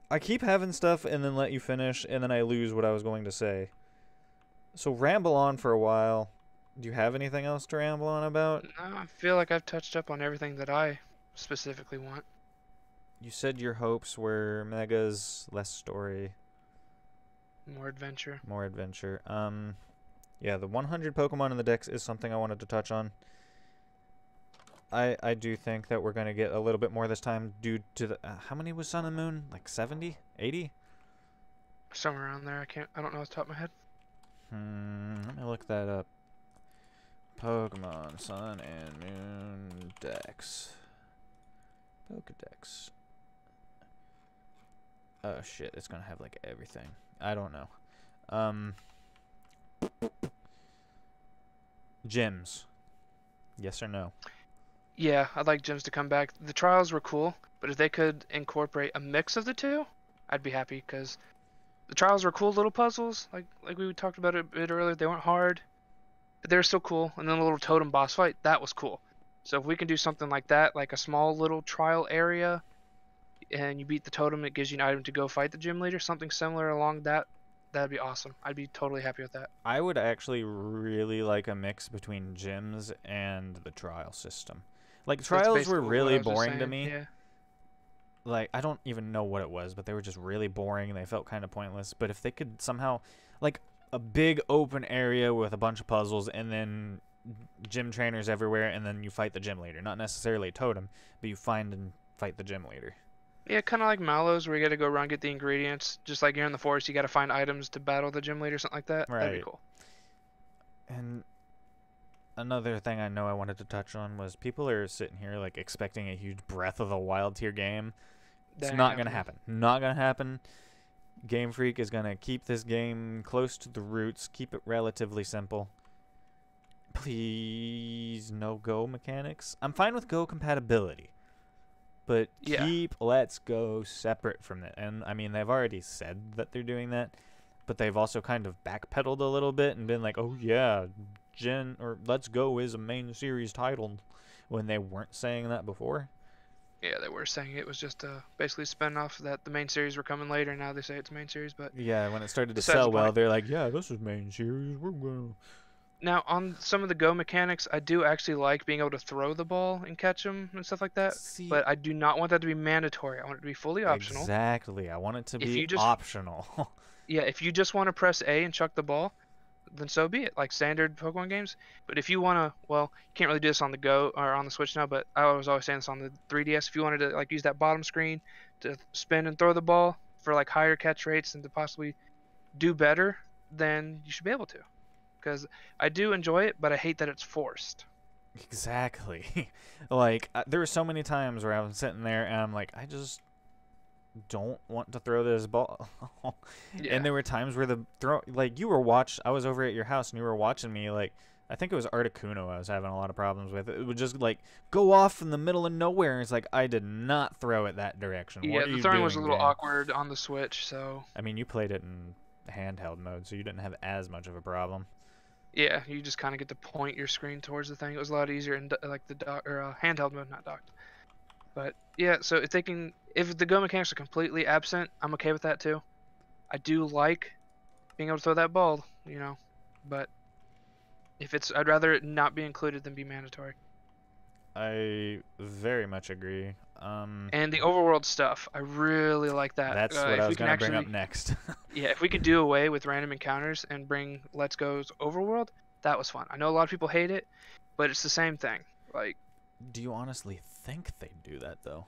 Speaker 1: I keep having stuff and then let you finish, and then I lose what I was going to say. So ramble on for a while. Do you have anything else to ramble on about?
Speaker 2: No, I feel like I've touched up on everything that I specifically want.
Speaker 1: You said your hopes were megas, less story,
Speaker 2: More adventure.
Speaker 1: more adventure. Yeah, the 100 Pokemon in the decks is something I wanted to touch on. I do think that we're going to get a little bit more this time due to the... how many was Sun and Moon? Like 70? 80?
Speaker 2: Somewhere around there. I don't know off the top of my head.
Speaker 1: Let me look that up. Pokemon Sun and Moon decks. Pokedex. Oh shit, it's gonna have like everything. I don't know. Gyms. Yes or no?
Speaker 2: Yeah, I'd like gyms to come back. The trials were cool, but if they could incorporate a mix of the two, I'd be happy because the trials were cool little puzzles, like we talked about it a bit earlier. They weren't hard, but they were still cool. And then the little totem boss fight, that was cool. So if we can do something like that, like a small little trial area, and you beat the totem, it gives you an item to go fight the gym leader, something similar along that, that'd be awesome. I'd be totally happy with that.
Speaker 1: I would actually really like a mix between gyms and the trial system. Like,
Speaker 2: That's
Speaker 1: trials were
Speaker 2: basically what
Speaker 1: really
Speaker 2: I was just
Speaker 1: boring to
Speaker 2: saying,
Speaker 1: me.
Speaker 2: yeah.
Speaker 1: Like, I don't even know what it was, but they were just really boring and they felt kind of pointless. But if they could somehow, like, a big open area with a bunch of puzzles and then gym trainers everywhere, and then you fight the gym leader. Not necessarily a totem, but you find and fight the gym leader.
Speaker 2: Yeah, kind of like Mallows, where you got to go around get the ingredients. Just like you're in the forest, you got to find items to battle the gym leader, something like that. That'd be
Speaker 1: Right.
Speaker 2: cool.
Speaker 1: And another thing I know I wanted to touch on was people are sitting here, like, expecting a huge Breath of the Wild tier game. It's
Speaker 2: That ain't
Speaker 1: not going to
Speaker 2: happening.
Speaker 1: happen. Not going to happen. Game Freak is going to keep this game close to the roots, keep it relatively simple. Please, no Go mechanics. I'm fine with Go compatibility, but
Speaker 2: Yeah.
Speaker 1: keep Let's Go separate from it. And, I mean, they've already said that they're doing that, but they've also kind of backpedaled a little bit and been like, oh, yeah, Let's Go is a main series title, when they weren't saying that before.
Speaker 2: Yeah, they were saying it was just basically a spin-off that the main series were coming later. Now they say it's main series, but
Speaker 1: Yeah, when it started to
Speaker 2: besides the
Speaker 1: sell well,
Speaker 2: point.
Speaker 1: they're like, yeah, this is main series. We're going to...
Speaker 2: Now on some of the Go mechanics, I do actually like being able to throw the ball and catch them and stuff like that.
Speaker 1: See,
Speaker 2: But I do not want that to be mandatory. I want it to be fully optional.
Speaker 1: exactly. I want it to
Speaker 2: If
Speaker 1: be
Speaker 2: you just
Speaker 1: optional.
Speaker 2: Yeah, if you just want to press A and chuck the ball, then so be it, like standard Pokemon games. But if you want to, well, you can't really do this on the Go or on the Switch now, but I was always saying this on the 3DS. If you wanted to like use that bottom screen to spin and throw the ball for like higher catch rates and to possibly do better, then you should be able to. Because I do enjoy it, but I hate that it's forced.
Speaker 1: Exactly. Like, there were so many times where I was sitting there and I'm like, I just don't want to throw this ball.
Speaker 2: Yeah.
Speaker 1: And there were times where like, I was over at your house and you were watching me, like, I think it was Articuno I was having a lot of problems with. It would just, like, go off in the middle of nowhere, and it's like, I did not throw it that direction.
Speaker 2: Yeah,
Speaker 1: What are
Speaker 2: the
Speaker 1: you
Speaker 2: throwing
Speaker 1: doing,
Speaker 2: was a little
Speaker 1: game?
Speaker 2: awkward on the Switch, so
Speaker 1: I mean, you played it in handheld mode, so you didn't have as much of a problem.
Speaker 2: yeah, you just kind of get to point your screen towards the thing. It was a lot easier in like the handheld mode, not docked. But yeah, so if the Go mechanics are completely absent, I'm okay with that too. I do like being able to throw that ball, but I'd rather it not be included than be mandatory.
Speaker 1: I very much agree.
Speaker 2: And the overworld stuff, I really like that.
Speaker 1: That's what
Speaker 2: If
Speaker 1: I
Speaker 2: we
Speaker 1: was
Speaker 2: can
Speaker 1: going to bring
Speaker 2: actually,
Speaker 1: up next.
Speaker 2: yeah, if we could do away with random encounters and bring Let's Go's overworld, that was fun. I know a lot of people hate it, but it's the same thing. Like,
Speaker 1: Do you honestly think they'd do that, though?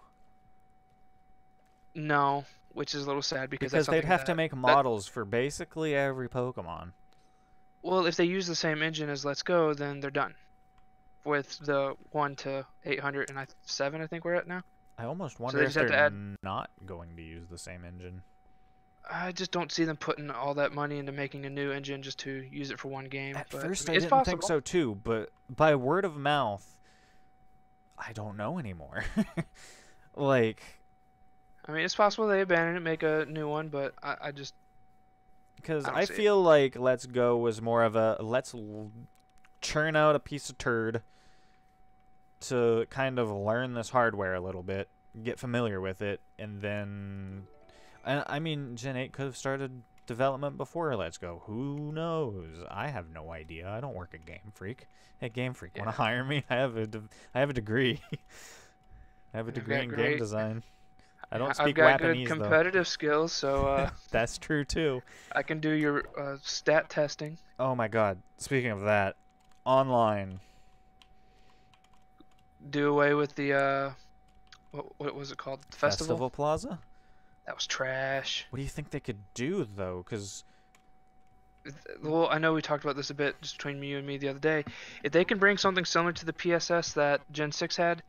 Speaker 2: no, which is a little sad because
Speaker 1: Because
Speaker 2: that's
Speaker 1: they'd
Speaker 2: something
Speaker 1: have to
Speaker 2: that,
Speaker 1: make models for basically every Pokemon.
Speaker 2: well, if they use the same engine as Let's Go, then they're done with the 1 to 807, I think we're at now.
Speaker 1: I almost
Speaker 2: So
Speaker 1: wonder
Speaker 2: they
Speaker 1: if
Speaker 2: just have
Speaker 1: they're
Speaker 2: to add.
Speaker 1: not going to use the same engine.
Speaker 2: I just don't see them putting all that money into making a new engine just to use it for one game.
Speaker 1: At
Speaker 2: But
Speaker 1: first,
Speaker 2: I
Speaker 1: I
Speaker 2: mean, it's
Speaker 1: didn't think
Speaker 2: possible.
Speaker 1: so too, but by word of mouth, I don't know anymore. Like,
Speaker 2: I mean, it's possible they abandon it, make a new one, but
Speaker 1: because
Speaker 2: I don't
Speaker 1: I
Speaker 2: see it.
Speaker 1: feel like Let's Go was more of a churn out a piece of turd to kind of learn this hardware a little bit, get familiar with it, and then... And I mean, Gen 8 could have started development before Let's Go? Who knows? I have no idea. I don't work at Game Freak. Hey, Game Freak,
Speaker 2: Yeah.
Speaker 1: want to hire me? I have a degree. I have a
Speaker 2: I've
Speaker 1: degree
Speaker 2: got
Speaker 1: in game
Speaker 2: great.
Speaker 1: design. I don't
Speaker 2: I've
Speaker 1: speak
Speaker 2: got good
Speaker 1: Japanese though.
Speaker 2: competitive skills, so
Speaker 1: That's true too.
Speaker 2: I can do your stat testing.
Speaker 1: Oh my God. Speaking of that, online.
Speaker 2: Do away with the what was it called? The festival?
Speaker 1: Festival Plaza?
Speaker 2: That was trash.
Speaker 1: What do you think they could do though? Because
Speaker 2: Well, I know we talked about this a bit just between you and me the other day. If they can bring something similar to the PSS that Gen 6 had,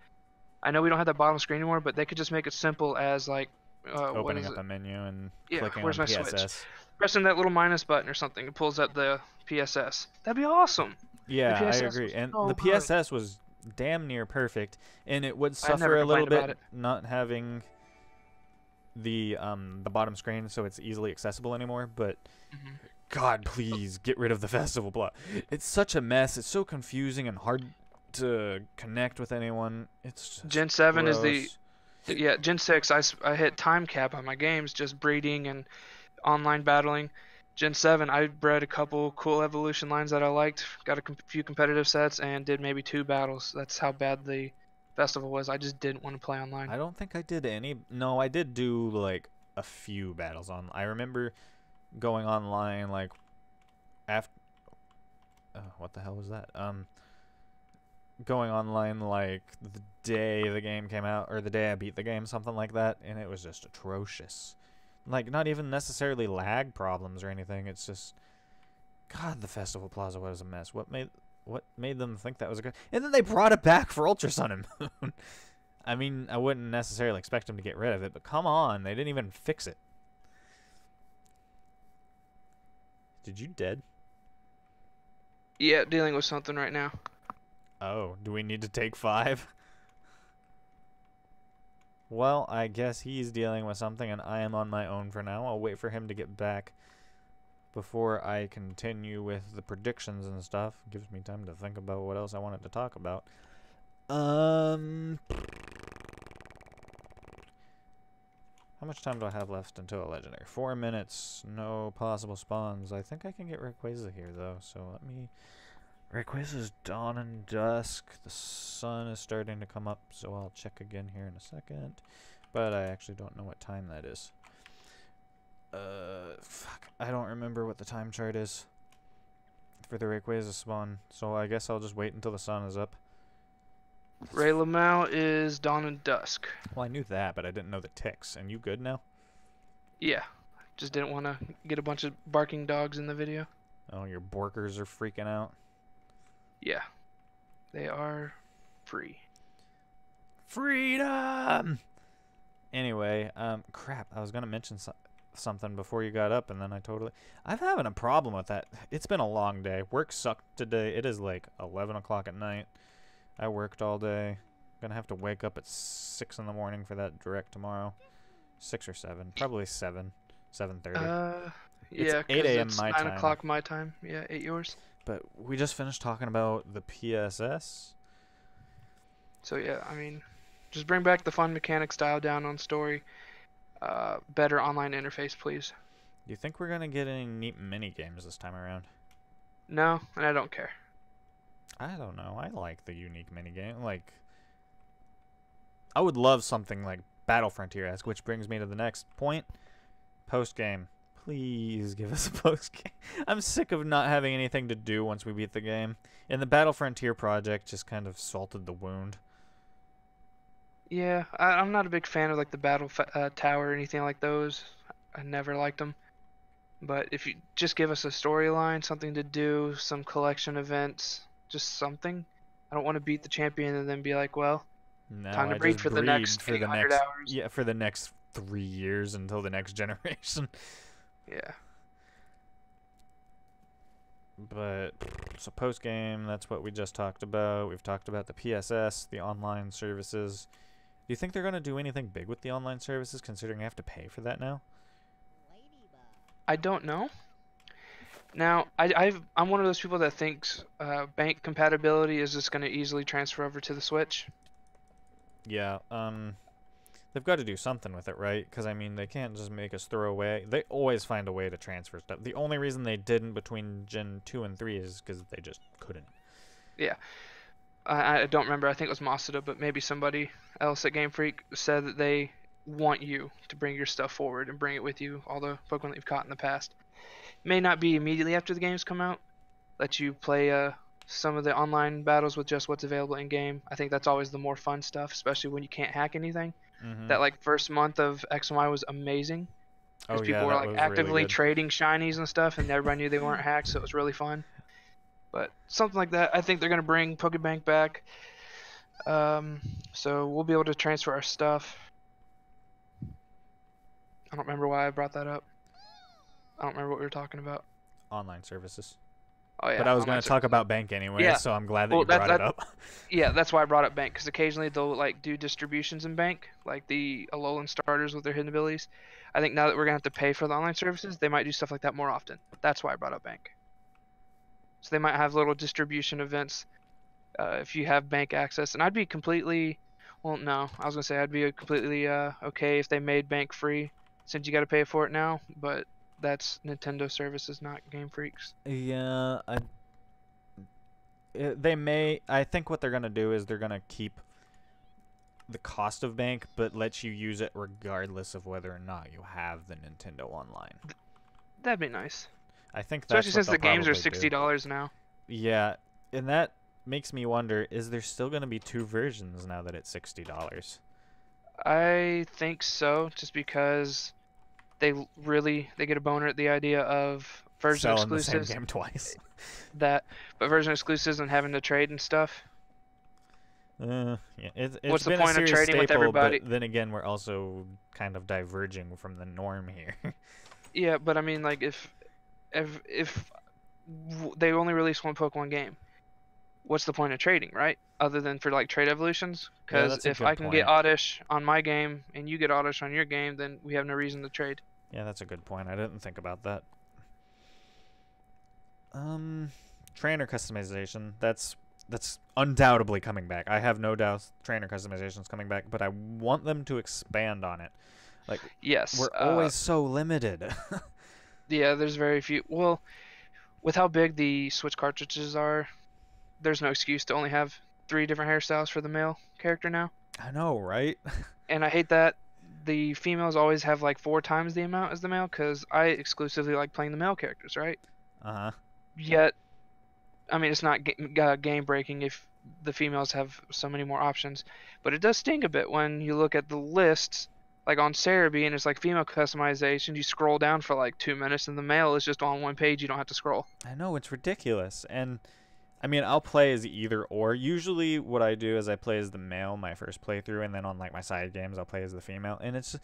Speaker 2: I know we don't have that bottom screen anymore, but they could just make it simple as like what
Speaker 1: opening
Speaker 2: is
Speaker 1: up
Speaker 2: it?
Speaker 1: a menu and
Speaker 2: Yeah,
Speaker 1: clicking on
Speaker 2: where's my
Speaker 1: PSS.
Speaker 2: Switch? Pressing that little minus button or something, it pulls up the PSS. That'd be awesome.
Speaker 1: Yeah,
Speaker 2: The
Speaker 1: I
Speaker 2: PSS
Speaker 1: agree.
Speaker 2: was
Speaker 1: And
Speaker 2: so
Speaker 1: the
Speaker 2: good.
Speaker 1: PSS was damn near perfect, and it would
Speaker 2: I
Speaker 1: suffer
Speaker 2: never
Speaker 1: a little
Speaker 2: complained about
Speaker 1: bit
Speaker 2: it.
Speaker 1: not having the bottom screen so it's easily accessible anymore, but
Speaker 2: Mhm.
Speaker 1: God, please get rid of the festival plot. It's such a mess. It's so confusing and hard to connect with anyone. It's just
Speaker 2: Gen 7 is the
Speaker 1: gross.
Speaker 2: yeah. Gen 6, I hit time cap on my games, just breeding and online battling. Gen 7, I bred a couple cool evolution lines that I liked, got a few competitive sets, and did maybe 2 battles. That's how bad the festival was. I just didn't want to play online.
Speaker 1: I don't think I did any. No, I did do like a few battles on. I remember going online like after. What the hell was that? Going online like the day the game came out or the day I beat the game, something like that, and it was just atrocious. Like not even necessarily lag problems or anything. It's just God, the Festival Plaza was a mess. What made them think that was a good? And then they brought it back for Ultra Sun and Moon. I mean, I wouldn't necessarily expect them to get rid of it, but come on, they didn't even fix it. Did you dead?
Speaker 2: Yeah, dealing with something right now.
Speaker 1: Oh, do we need to take 5? Well, I guess he's dealing with something and I am on my own for now. I'll wait for him to get back before I continue with the predictions and stuff. Gives me time to think about what else I wanted to talk about. How much time do I have left until a legendary? 4 minutes. No possible spawns. I think I can get Rayquaza here though, so let me... Rayquaza's dawn and dusk. The sun is starting to come up, so I'll check again here in a second. But I actually don't know what time that is. Fuck. I don't remember what the time chart is for the Rayquaza spawn, so I guess I'll just wait until the sun is up.
Speaker 2: Ray Lamau is dawn and dusk.
Speaker 1: Well, I knew that, but I didn't know the ticks. And you good now?
Speaker 2: Yeah, just didn't want to get a bunch of barking dogs in the video.
Speaker 1: Oh, your Borkers are freaking out.
Speaker 2: Yeah, they are free.
Speaker 1: Freedom! Anyway, crap, I was gonna mention something before you got up, and then I'm having a problem with that. It's been a long day. Work sucked today. It is like 11 o'clock at night. I worked all day. Gonna have to wake up at 6 in the morning for that direct tomorrow. 6 or 7. Probably 7. 7:30.
Speaker 2: Yeah,
Speaker 1: It's 8 a.m.
Speaker 2: it's
Speaker 1: my
Speaker 2: 9
Speaker 1: time.
Speaker 2: o'clock my time. Yeah, 8 yours.
Speaker 1: But we just finished talking about the PSS.
Speaker 2: So yeah, I mean, just bring back the fun mechanics, dial down on story, better online interface, please.
Speaker 1: Do you think we're gonna get any neat mini games this time around?
Speaker 2: No, and I don't care.
Speaker 1: I don't know. I like the unique minigame. Like, I would love something like Battle Frontier-esque, which brings me to the next point. Post-game. Please give us a post-game. I'm sick of not having anything to do once we beat the game. And the Battle Frontier project just kind of salted the wound.
Speaker 2: Yeah, I'm not a big fan of like the battle tower or anything like those. I never liked them. But if you just give us a storyline, something to do, some collection events, just something. I don't want to beat the champion and then be like, well,
Speaker 1: No,
Speaker 2: time to
Speaker 1: I
Speaker 2: breed
Speaker 1: just
Speaker 2: for the next
Speaker 1: for the
Speaker 2: 800
Speaker 1: next
Speaker 2: hours.
Speaker 1: yeah, for the next 3 years until the next generation.
Speaker 2: Yeah.
Speaker 1: But so post game, that's what we just talked about. We've talked about the PSS, the online services. Do you think they're gonna do anything big with the online services, considering I have to pay for that now?
Speaker 2: I don't know. Now, I'm one of those people that thinks bank compatibility is just going to easily transfer over to the Switch.
Speaker 1: Yeah. They've got to do something with it, right? Because, I mean, they can't just make us throw away. They always find a way to transfer stuff. The only reason they didn't between Gen 2 and 3 is because they just couldn't.
Speaker 2: Yeah. I don't remember. I think it was Masada, but maybe somebody else at Game Freak said that they want you to bring your stuff forward and bring it with you, all the Pokemon that you've caught in the past. May not be immediately after the games come out. Let you play some of the online battles with just what's available in game. I think that's always the more fun stuff, especially when you can't hack anything.
Speaker 1: Mm-hmm.
Speaker 2: That like first month of X and Y was amazing because
Speaker 1: Oh, yeah,
Speaker 2: people were
Speaker 1: that
Speaker 2: like
Speaker 1: was really
Speaker 2: actively
Speaker 1: good.
Speaker 2: trading shinies and stuff, and everybody knew they weren't hacked, so it was really fun. But something like that, I think they're gonna bring Pokebank back. So we'll be able to transfer our stuff. I don't remember why I brought that up. I don't remember what we were talking about.
Speaker 1: Online services.
Speaker 2: Oh yeah,
Speaker 1: But I was
Speaker 2: online
Speaker 1: going to talk
Speaker 2: services.
Speaker 1: about Bank anyway,
Speaker 2: Yeah.
Speaker 1: so I'm glad that
Speaker 2: Well,
Speaker 1: you brought it up.
Speaker 2: Yeah, that's why I brought up Bank, because occasionally they'll like do distributions in Bank, like the Alolan starters with their hidden abilities. I think now that we're gonna have to pay for the online services, they might do stuff like that more often. That's why I brought up Bank. So they might have little distribution events if you have Bank access, and I'd be completely, well, no, I was gonna say I'd be completely okay if they made Bank free, since you got to pay for it now. But that's Nintendo services, not Game Freaks.
Speaker 1: Yeah, they may. I think what they're going to do is they're going to keep the cost of Bank, but let you use it regardless of whether or not you have the Nintendo Online.
Speaker 2: That'd be nice.
Speaker 1: I think that's
Speaker 2: Especially
Speaker 1: what
Speaker 2: since
Speaker 1: they'll
Speaker 2: the games are
Speaker 1: probably do.
Speaker 2: $60 now.
Speaker 1: Yeah, and that makes me wonder, is there still going to be two versions now that it's $60?
Speaker 2: I think so, just because they get a boner at the idea of version
Speaker 1: Selling the same
Speaker 2: exclusives
Speaker 1: game twice.
Speaker 2: but version exclusives and having to trade and stuff.
Speaker 1: Yeah, it's
Speaker 2: What's the
Speaker 1: been a
Speaker 2: point of
Speaker 1: serious
Speaker 2: trading with
Speaker 1: staple,
Speaker 2: everybody?
Speaker 1: but then again, we're also kind of diverging from the norm here.
Speaker 2: Yeah, but I mean, like if they only release one Pokemon game, what's the point of trading, right? Other than for like trade evolutions?
Speaker 1: Yeah,
Speaker 2: Because
Speaker 1: that's a
Speaker 2: if I
Speaker 1: good
Speaker 2: can get
Speaker 1: point.
Speaker 2: Oddish on my game and you get Oddish on your game, then we have no reason to trade.
Speaker 1: Yeah, that's a good point. I didn't think about that. Trainer customization. That's undoubtedly coming back. I have no doubt trainer customization is coming back, but I want them to expand on it. Like,
Speaker 2: Yes.
Speaker 1: we're always so limited.
Speaker 2: Yeah, there's very few. Well, with how big the Switch cartridges are, there's no excuse to only have 3 different hairstyles for the male character now.
Speaker 1: I know, right?
Speaker 2: And I hate that the females always have like 4 times the amount as the male, because I exclusively like playing the male characters, right?
Speaker 1: Uh-huh.
Speaker 2: Yet, I mean, it's not game breaking if the females have so many more options, but it does sting a bit when you look at the lists, like on Cerebi, and it's like female customization. You scroll down for like 2 minutes, and the male is just on one page. You don't have to scroll.
Speaker 1: I know, it's ridiculous. And I mean, I'll play as either or. Usually what I do is I play as the male my first playthrough, and then on like my side games I'll play as the female, and it's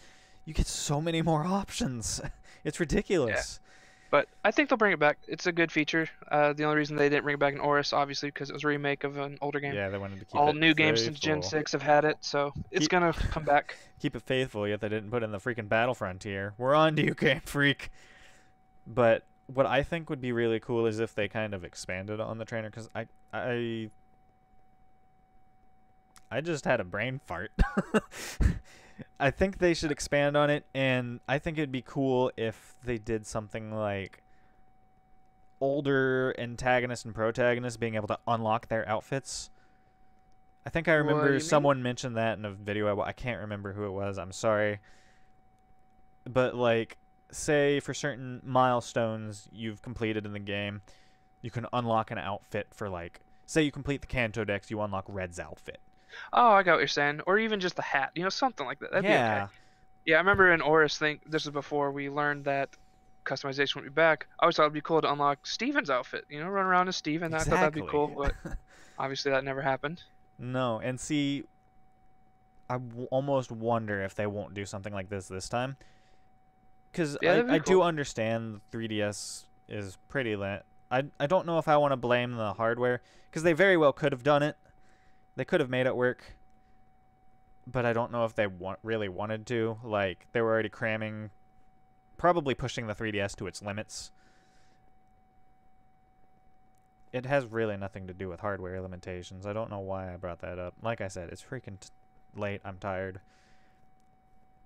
Speaker 1: you get so many more options. It's
Speaker 2: Yeah.
Speaker 1: ridiculous.
Speaker 2: But I think they'll bring it back. It's a good feature. The only reason they didn't bring it back in Oris, obviously, because it was a remake of an older game.
Speaker 1: Yeah, they wanted to keep
Speaker 2: All
Speaker 1: it
Speaker 2: new games since Gen
Speaker 1: faithful.
Speaker 2: 6 have had it, so it's
Speaker 1: Keep
Speaker 2: gonna come back.
Speaker 1: keep it faithful, yet they didn't put in the freaking battle frontier. We're on to you, Game Freak. But what I think would be really cool is if they kind of expanded on the trainer, because I just had a brain fart. I think they should expand on it, and I think it'd be cool if they did something like older antagonists and protagonists being able to unlock their outfits. I think I
Speaker 2: What do
Speaker 1: remember
Speaker 2: you mean?
Speaker 1: someone mentioned that in a video. I can't remember who it was. I'm sorry. But, like, say for certain milestones you've completed in the game, you can unlock an outfit for, like, say you complete the Kanto Dex, you unlock Red's outfit.
Speaker 2: Oh, I got what you're saying. Or even just the hat, something like that. That'd be okay.
Speaker 1: Yeah.
Speaker 2: Yeah, I remember in Oris, this is before we learned that customization would be back. I always thought it'd be cool to unlock Steven's outfit. Run around as Steven. I thought that'd be
Speaker 1: Exactly.
Speaker 2: cool, but obviously that never happened.
Speaker 1: No, and see, almost wonder if they won't do something like this time. Because
Speaker 2: Yeah, that'd be
Speaker 1: I do
Speaker 2: cool.
Speaker 1: understand the 3DS is pretty lit. I don't know if I want to blame the hardware, because they very well could have done it. They could have made it work. But I don't know if they really wanted to. Like, they were already cramming, probably pushing the 3DS to its limits. It has really nothing to do with hardware limitations. I don't know why I brought that up. Like I said, it's freaking late. I'm tired.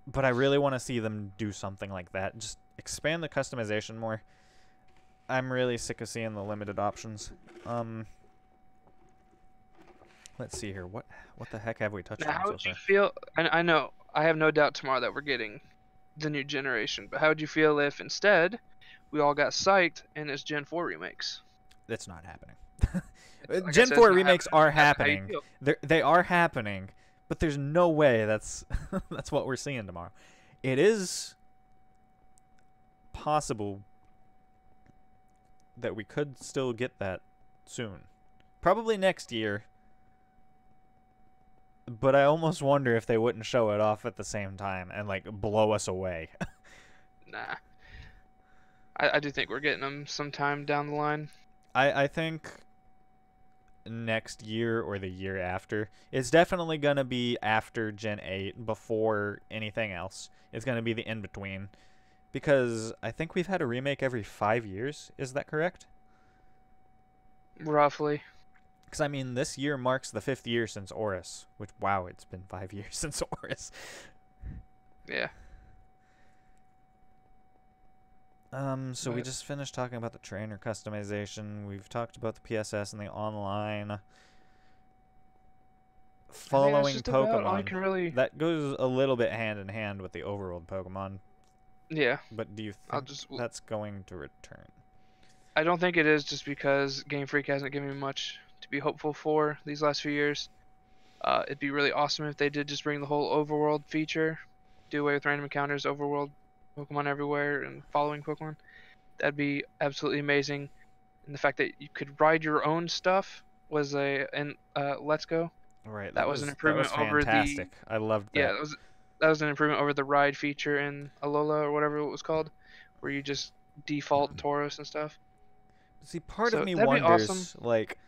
Speaker 1: But I really want to see them do something like that. Just expand the customization more. I'm really sick of seeing the limited options. Let's see here. What the heck have we touched
Speaker 2: Now,
Speaker 1: on
Speaker 2: how
Speaker 1: so
Speaker 2: would you
Speaker 1: far?
Speaker 2: feel? I know I have no doubt tomorrow that we're getting the new generation, but how would you feel if instead we all got psyched and it's Gen 4 remakes?
Speaker 1: It's not happening.
Speaker 2: Like I
Speaker 1: Gen
Speaker 2: said, it's
Speaker 1: 4
Speaker 2: not
Speaker 1: remakes
Speaker 2: happening.
Speaker 1: are
Speaker 2: How you
Speaker 1: happening.
Speaker 2: feel?
Speaker 1: They are happening, but there's no way that's that's what we're seeing tomorrow. It is possible that we could still get that soon. Probably next year. But I almost wonder if they wouldn't show it off at the same time and like blow us away.
Speaker 2: Nah. I do think we're getting them sometime down the line.
Speaker 1: I think next year or the year after. It's definitely going to be after Gen 8 before anything else. It's going to be the in between because I think we've had a remake every 5 years. Is that correct?
Speaker 2: Roughly.
Speaker 1: Because I mean, this year marks the 5th year since Horus, which wow, it's been 5 years since Horus.
Speaker 2: Yeah.
Speaker 1: So we
Speaker 2: But
Speaker 1: just finished talking about the trainer customization. We've talked about the PSS and the online.
Speaker 2: I think that's
Speaker 1: Following
Speaker 2: just about all you
Speaker 1: Pokemon.
Speaker 2: can really.
Speaker 1: That goes a little bit hand in hand with the overworld Pokemon.
Speaker 2: Yeah.
Speaker 1: But do you
Speaker 2: I'll
Speaker 1: think
Speaker 2: just.
Speaker 1: that's going to return?
Speaker 2: I don't think it is just because Game Freak hasn't given me much to be hopeful for these last few years. It'd be really awesome if they did just bring the whole overworld feature, do away with random encounters, overworld Pokemon everywhere, and following Pokemon. That'd be absolutely amazing. And the fact that you could ride your own stuff was Let's Go.
Speaker 1: Right,
Speaker 2: That was an
Speaker 1: that was
Speaker 2: improvement over the
Speaker 1: fantastic. I loved
Speaker 2: yeah
Speaker 1: that.
Speaker 2: that was an improvement over the ride feature in Alola or whatever it was called, where you just default Tauros and stuff.
Speaker 1: See, part of
Speaker 2: So
Speaker 1: me
Speaker 2: that'd be awesome.
Speaker 1: wonders, like,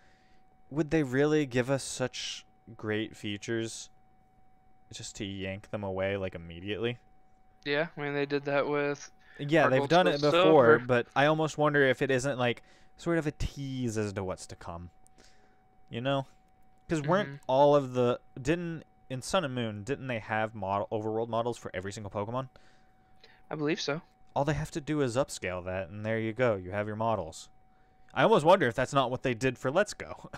Speaker 1: would they really give us such great features just to yank them away, like, immediately?
Speaker 2: Yeah, I mean they did that with
Speaker 1: Yeah,
Speaker 2: Heart
Speaker 1: they've
Speaker 2: Gold
Speaker 1: done
Speaker 2: Soul
Speaker 1: it before,
Speaker 2: Silver.
Speaker 1: but I almost wonder if it isn't, like, sort of a tease as to what's to come. You know? Because weren't
Speaker 2: Hmm.
Speaker 1: all of the... In Sun and Moon, didn't they have overworld models for every single Pokemon?
Speaker 2: I believe so.
Speaker 1: All they have to do is upscale that, and there you go. You have your models. I almost wonder if that's not what they did for Let's Go.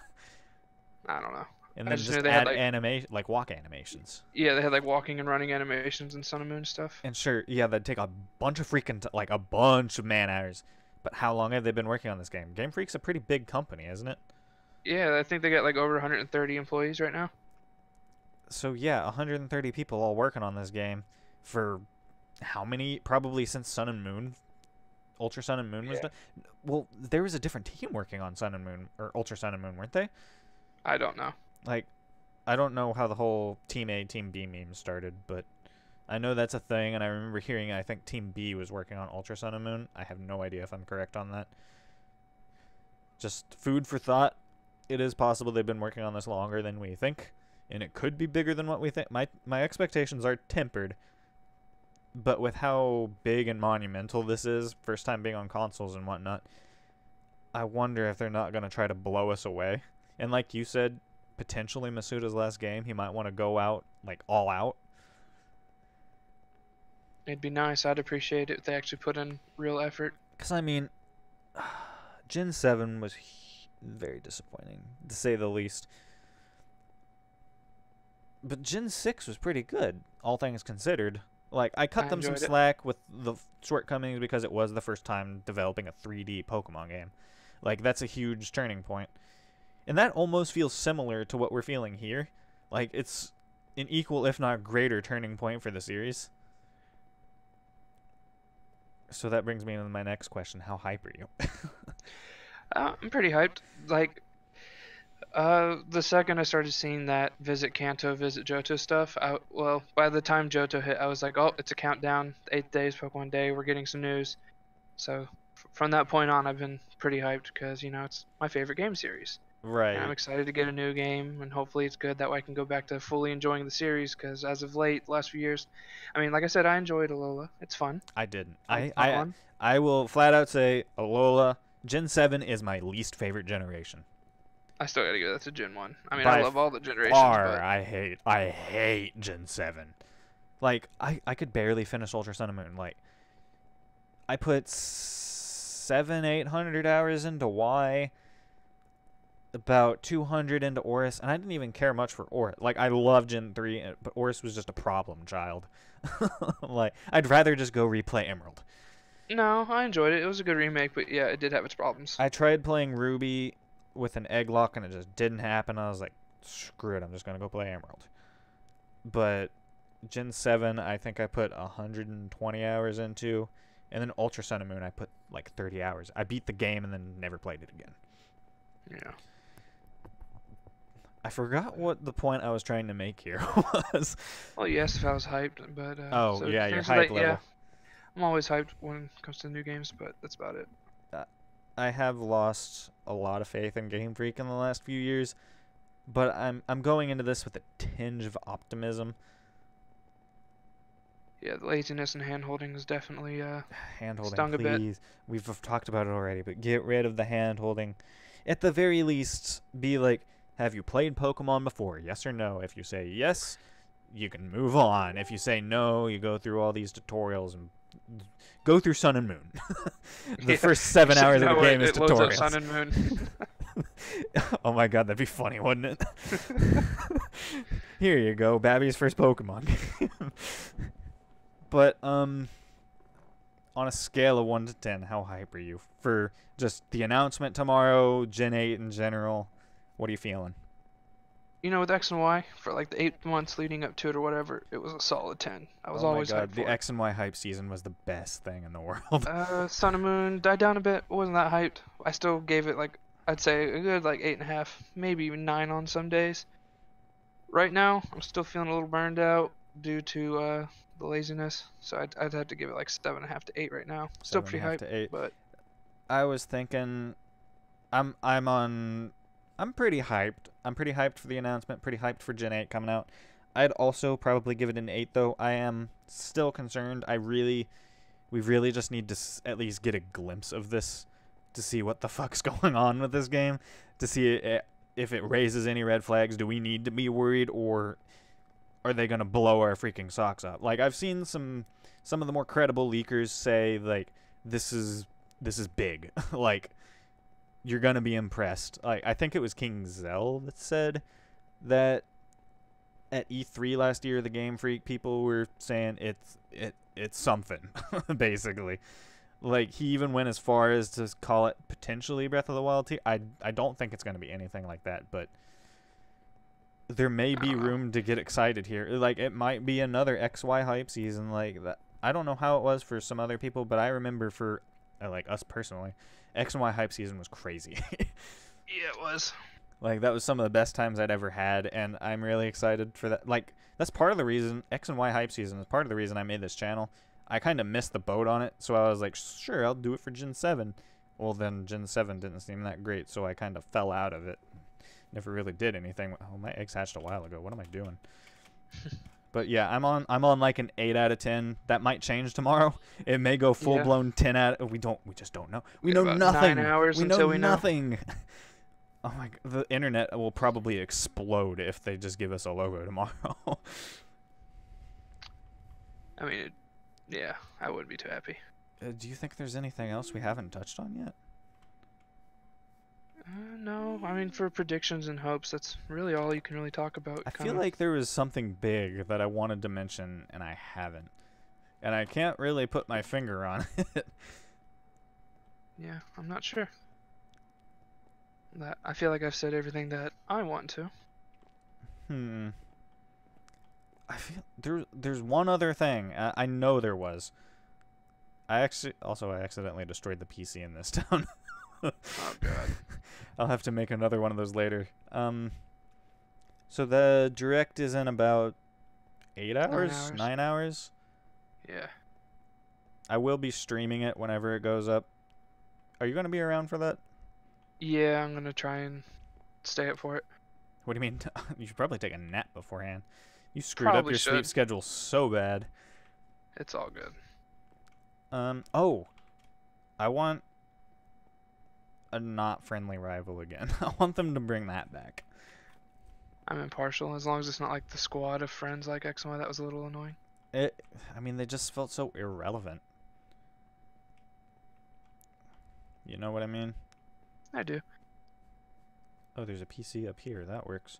Speaker 2: I don't know.
Speaker 1: And
Speaker 2: I
Speaker 1: then
Speaker 2: just
Speaker 1: just
Speaker 2: knew they had
Speaker 1: add
Speaker 2: like
Speaker 1: like walk animations.
Speaker 2: yeah, they had like walking and running animations and Sun and Moon stuff.
Speaker 1: And sure, yeah, that'd take a bunch of like a bunch of man hours. But how long have they been working on this game? Game Freak's a pretty big company, isn't it?
Speaker 2: Yeah, I think they got like over 130 employees right now.
Speaker 1: So yeah, 130 people all working on this game for how many? Probably since Sun and Moon, Ultra Sun and Moon was
Speaker 2: Yeah.
Speaker 1: done. Well, there was a different team working on Sun and Moon or Ultra Sun and Moon, weren't they?
Speaker 2: I don't know.
Speaker 1: Like, I don't know how the whole Team A, Team B meme started, but I know that's a thing, and I remember hearing I think Team B was working on Ultra Sun and Moon. I have no idea if I'm correct on that. Just food for thought. It is possible they've been working on this longer than we think, and it could be bigger than what we think. My expectations are tempered, but with how big and monumental this is, first time being on consoles and whatnot, I wonder if they're not going to try to blow us away. And like you said, potentially Masuda's last game, he might want to go out, like, all out.
Speaker 2: It'd be nice. I'd appreciate it if they actually put in real effort.
Speaker 1: Because, I mean, Gen 7 was very disappointing, to say the least. But Gen 6 was pretty good, all things considered. Like, I cut
Speaker 2: I
Speaker 1: them some
Speaker 2: enjoyed it.
Speaker 1: slack with the shortcomings because it was the first time developing a 3D Pokemon game. Like, that's a huge turning point. And that almost feels similar to what we're feeling here. Like, it's an equal, if not greater, turning point for the series. So that brings me into my next question. How hype are you?
Speaker 2: I'm pretty hyped. Like, the second I started seeing that visit Kanto, visit Johto stuff, well, by the time Johto hit, I was like, oh, it's a countdown. 8 days, Pokemon Day. We're getting some news. So from that point on, I've been pretty hyped because it's my favorite game series. And I'm
Speaker 1: Right.
Speaker 2: excited to get a new game, and hopefully it's good. That way I can go back to fully enjoying the series. Because as of late, the last few years, I mean, like I said, I enjoyed Alola. It's fun.
Speaker 1: I didn't.
Speaker 2: Fun, fun one.
Speaker 1: I will flat out say Alola Gen 7 is my least favorite generation.
Speaker 2: I still gotta give that to Gen 1. I mean, I
Speaker 1: By
Speaker 2: love all the generations,
Speaker 1: far,
Speaker 2: but
Speaker 1: I hate Gen 7. Like, I could barely finish Ultra Sun and Moon. Like, I put 800 hours into Y, about 200 into Oris, and I didn't even care much for Oris. Like, I love Gen 3, but Oris was just a problem child. Like, I'd rather just go replay Emerald.
Speaker 2: No, I enjoyed it. It was a good remake, but yeah, it did have its problems.
Speaker 1: I tried playing Ruby with an egg lock, and it just didn't happen. I was like, screw it, I'm just going to go play Emerald. But Gen 7, I think I put 120 hours into, and then Ultra Sun and Moon, I put like 30 hours. I beat the game and then never played it again.
Speaker 2: Yeah.
Speaker 1: I forgot what the point I was trying to make here was.
Speaker 2: Well, yes, if I was hyped, but
Speaker 1: Oh,
Speaker 2: so
Speaker 1: yeah, your
Speaker 2: here's
Speaker 1: hype
Speaker 2: that-
Speaker 1: level.
Speaker 2: Yeah, I'm always hyped when it comes to new games, but that's about it.
Speaker 1: I have lost a lot of faith in Game Freak in the last few years, but I'm going into this with a tinge of optimism.
Speaker 2: Yeah, the laziness and hand-holding is definitely
Speaker 1: Hand-holding,
Speaker 2: stung a bit.
Speaker 1: please. We've talked about it already, but get rid of the hand-holding. At the very least, be like, have you played Pokemon before? Yes or no? If you say yes, you can move on. If you say no, you go through all these tutorials and go through Sun and Moon. The
Speaker 2: Yeah.
Speaker 1: first 7 hours of the game is
Speaker 2: it loads up Sun
Speaker 1: tutorials.
Speaker 2: and Moon.
Speaker 1: Oh my god, that'd be funny, wouldn't it? Here you go, Babby's first Pokemon game. But, on a scale of 1 to 10, how hype are you for just the announcement tomorrow, Gen 8 in general? What are you feeling?
Speaker 2: You know, with X and Y, for like the 8 months leading up to it or whatever, it was a solid 10. I was
Speaker 1: Oh my
Speaker 2: always
Speaker 1: god,
Speaker 2: hyped
Speaker 1: the
Speaker 2: for
Speaker 1: X and Y hype season was the best thing in the world.
Speaker 2: it. Sun and Moon died down a bit. Wasn't that hyped. I still gave it like, I'd say a good like 8.5, maybe even 9 on some days. Right now, I'm still feeling a little burned out due to the laziness, so I'd have to give it like 7.5 to 8 right now. Still pretty
Speaker 1: 7.5
Speaker 2: hyped,
Speaker 1: to 8.
Speaker 2: but
Speaker 1: I was thinking, I'm pretty hyped. I'm pretty hyped for the announcement. Pretty hyped for Gen 8 coming out. I'd also probably give it an 8 though. I am still concerned. We really just need to at least get a glimpse of this to see what the fuck's going on with this game. To see if it raises any red flags. Do we need to be worried, or are they gonna blow our freaking socks up? Like, I've seen some of the more credible leakers say like this is big. Like, you're gonna be impressed. Like, I think it was King Zell that said that at E3 last year, the Game Freak people were saying it's something, basically. Like, he even went as far as to call it potentially Breath of the Wild 2. I don't think it's gonna be anything like that, but there may be room to get excited here. Like, it might be another XY hype season like that. I don't know how it was for some other people, but I remember for like us personally, X and Y hype season was crazy.
Speaker 2: yeah, it was.
Speaker 1: Like, that was some of the best times I'd ever had, and I'm really excited for that. Like, that's part of the reason X and Y hype season is part of the reason I made this channel. I kind of missed the boat on it, so I was like, sure, I'll do it for Gen 7. Well, then Gen 7 didn't seem that great, so I kind of fell out of it. Never really did anything. Oh, my eggs hatched a while ago. What am I doing? But yeah, I'm on like an 8 out of 10. That might change tomorrow. It may go full blown 10 out. We just don't know. We know
Speaker 2: about
Speaker 1: nothing.
Speaker 2: 9 hours
Speaker 1: we
Speaker 2: until
Speaker 1: know
Speaker 2: we know.
Speaker 1: nothing. Oh my god, the internet will probably explode if they just give us a logo tomorrow.
Speaker 2: I mean, yeah, I wouldn't be too happy.
Speaker 1: Do you think there's anything else we haven't touched on yet?
Speaker 2: No, I mean, for predictions and hopes, that's really all you can really talk about.
Speaker 1: I feel like there was something big that I wanted to mention and I haven't. And I can't really put my finger on it.
Speaker 2: Yeah, I'm not sure. I feel like I've said everything that I want to.
Speaker 1: I feel there's one other thing. I know there was. I accidentally destroyed the PC in this town.
Speaker 2: Oh god.
Speaker 1: I'll have to make another one of those later. So the direct is in about 8 hours? 9 hours?
Speaker 2: Yeah.
Speaker 1: I will be streaming it whenever it goes up. Are you going to be around for that?
Speaker 2: Yeah, I'm gonna try and stay up for it.
Speaker 1: What do you mean? You should probably take a nap beforehand. You screwed up your sleep schedule so bad.
Speaker 2: It's all good.
Speaker 1: Oh. I want a not friendly rival again. I want them to bring that back.
Speaker 2: I'm impartial, as long as it's not like the squad of friends like X and Y. That was a little annoying.
Speaker 1: I mean, they just felt so irrelevant. You know what I mean?
Speaker 2: I do.
Speaker 1: Oh, there's a PC up here. That works.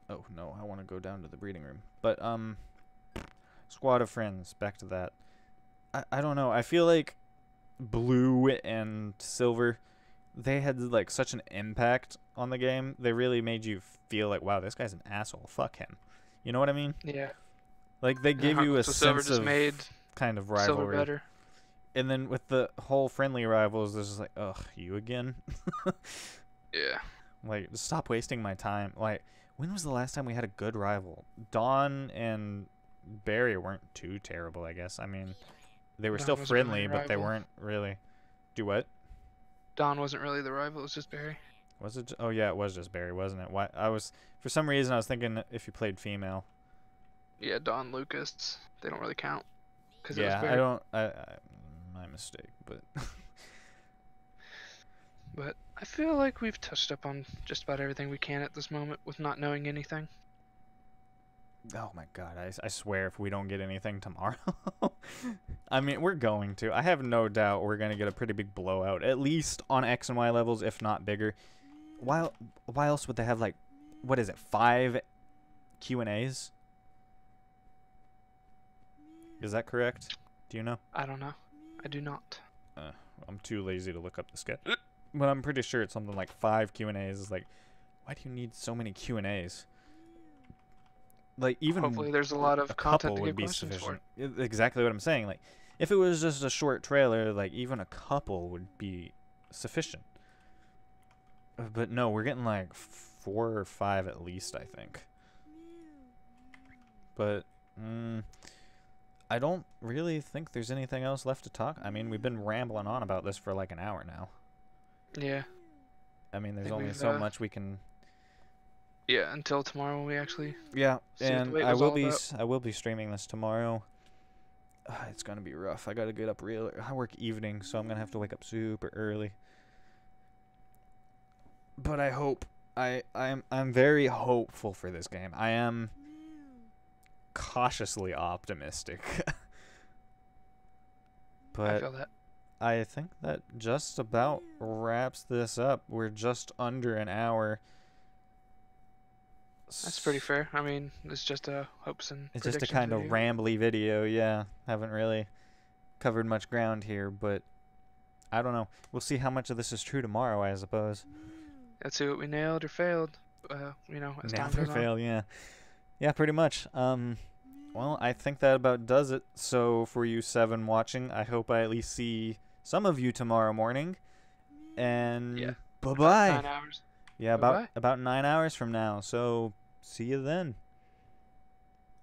Speaker 1: Oh, no, I want to go down to the breeding room. But, Squad of Friends, back to that. I don't know. I feel like Blue and Silver, they had, like, such an impact on the game. They really made you feel like, wow, this guy's an asshole. Fuck him. You know what I mean?
Speaker 2: Yeah.
Speaker 1: Like, they give you a
Speaker 2: So Silver
Speaker 1: sense
Speaker 2: just
Speaker 1: of
Speaker 2: made
Speaker 1: kind of
Speaker 2: Silver
Speaker 1: rivalry.
Speaker 2: better.
Speaker 1: And then with the whole friendly rivals, there's just like, ugh, you again?
Speaker 2: Yeah.
Speaker 1: Like, stop wasting my time. Like, when was the last time we had a good rival? Dawn and Barry weren't too terrible, I guess. I mean, they were
Speaker 2: Dawn
Speaker 1: still
Speaker 2: wasn't really
Speaker 1: friendly,
Speaker 2: a
Speaker 1: but they
Speaker 2: rival.
Speaker 1: weren't really. Do what?
Speaker 2: Dawn wasn't really the rival. It was just Barry.
Speaker 1: Was it? Oh, yeah, it was just Barry, wasn't it? Why? For some reason, I was thinking if you played female.
Speaker 2: Yeah, Dawn, Lucas. They don't really count. Cause it was
Speaker 1: Yeah,
Speaker 2: Barry.
Speaker 1: my mistake, but.
Speaker 2: But I feel like we've touched up on just about everything we can at this moment with not knowing anything.
Speaker 1: Oh my god, I swear if we don't get anything tomorrow. I mean, we're going to. I have no doubt we're going to get a pretty big blowout, at least on X and Y levels, if not bigger. Why else would they have, like, what is it, 5 Q&As? Is that correct? Do you know?
Speaker 2: I don't know. I do not.
Speaker 1: I'm too lazy to look up the schedule. But I'm pretty sure it's something like 5 Q&As. It's like, why do you need so many Q&As? Like, even
Speaker 2: Hopefully there's a lot of content
Speaker 1: couple
Speaker 2: to
Speaker 1: would
Speaker 2: give
Speaker 1: be
Speaker 2: questions for.
Speaker 1: sufficient. Exactly what I'm saying. Like, if it was just a short trailer, like, even a couple would be sufficient. But no, we're getting like 4 or 5 at least, I think. But I don't really think there's anything else left to talk. I mean, we've been rambling on about this for like an hour now.
Speaker 2: Yeah.
Speaker 1: I mean, there's
Speaker 2: think
Speaker 1: only
Speaker 2: we've,
Speaker 1: so much we can.
Speaker 2: Yeah, until tomorrow when we actually.
Speaker 1: Yeah,
Speaker 2: See what the
Speaker 1: and
Speaker 2: wait
Speaker 1: I
Speaker 2: was
Speaker 1: will
Speaker 2: all
Speaker 1: be
Speaker 2: about.
Speaker 1: I will be streaming this tomorrow. It's gonna be rough. I gotta get up real. I work evening, so I'm gonna have to wake up super early. But I hope I'm very hopeful for this game. I am cautiously optimistic.
Speaker 2: I
Speaker 1: But
Speaker 2: feel that.
Speaker 1: I think that just about wraps this up. We're just under an hour.
Speaker 2: That's pretty fair. I mean, it's just a hopes and
Speaker 1: It's just a
Speaker 2: predictions
Speaker 1: kind of
Speaker 2: video.
Speaker 1: rambly video, yeah. Haven't really covered much ground here, but I don't know. We'll see how much of this is true tomorrow, I suppose.
Speaker 2: Let's see what we nailed or failed. You know, as time
Speaker 1: Never
Speaker 2: goes on.
Speaker 1: fail, yeah. Yeah, pretty much. Well, I think that about does it. So for you 7 watching, I hope I at least see some of you tomorrow morning. And
Speaker 2: Yeah.
Speaker 1: bye-bye.
Speaker 2: 9 hours.
Speaker 1: Yeah,
Speaker 2: Bye-bye.
Speaker 1: about 9 hours from now. So see you then.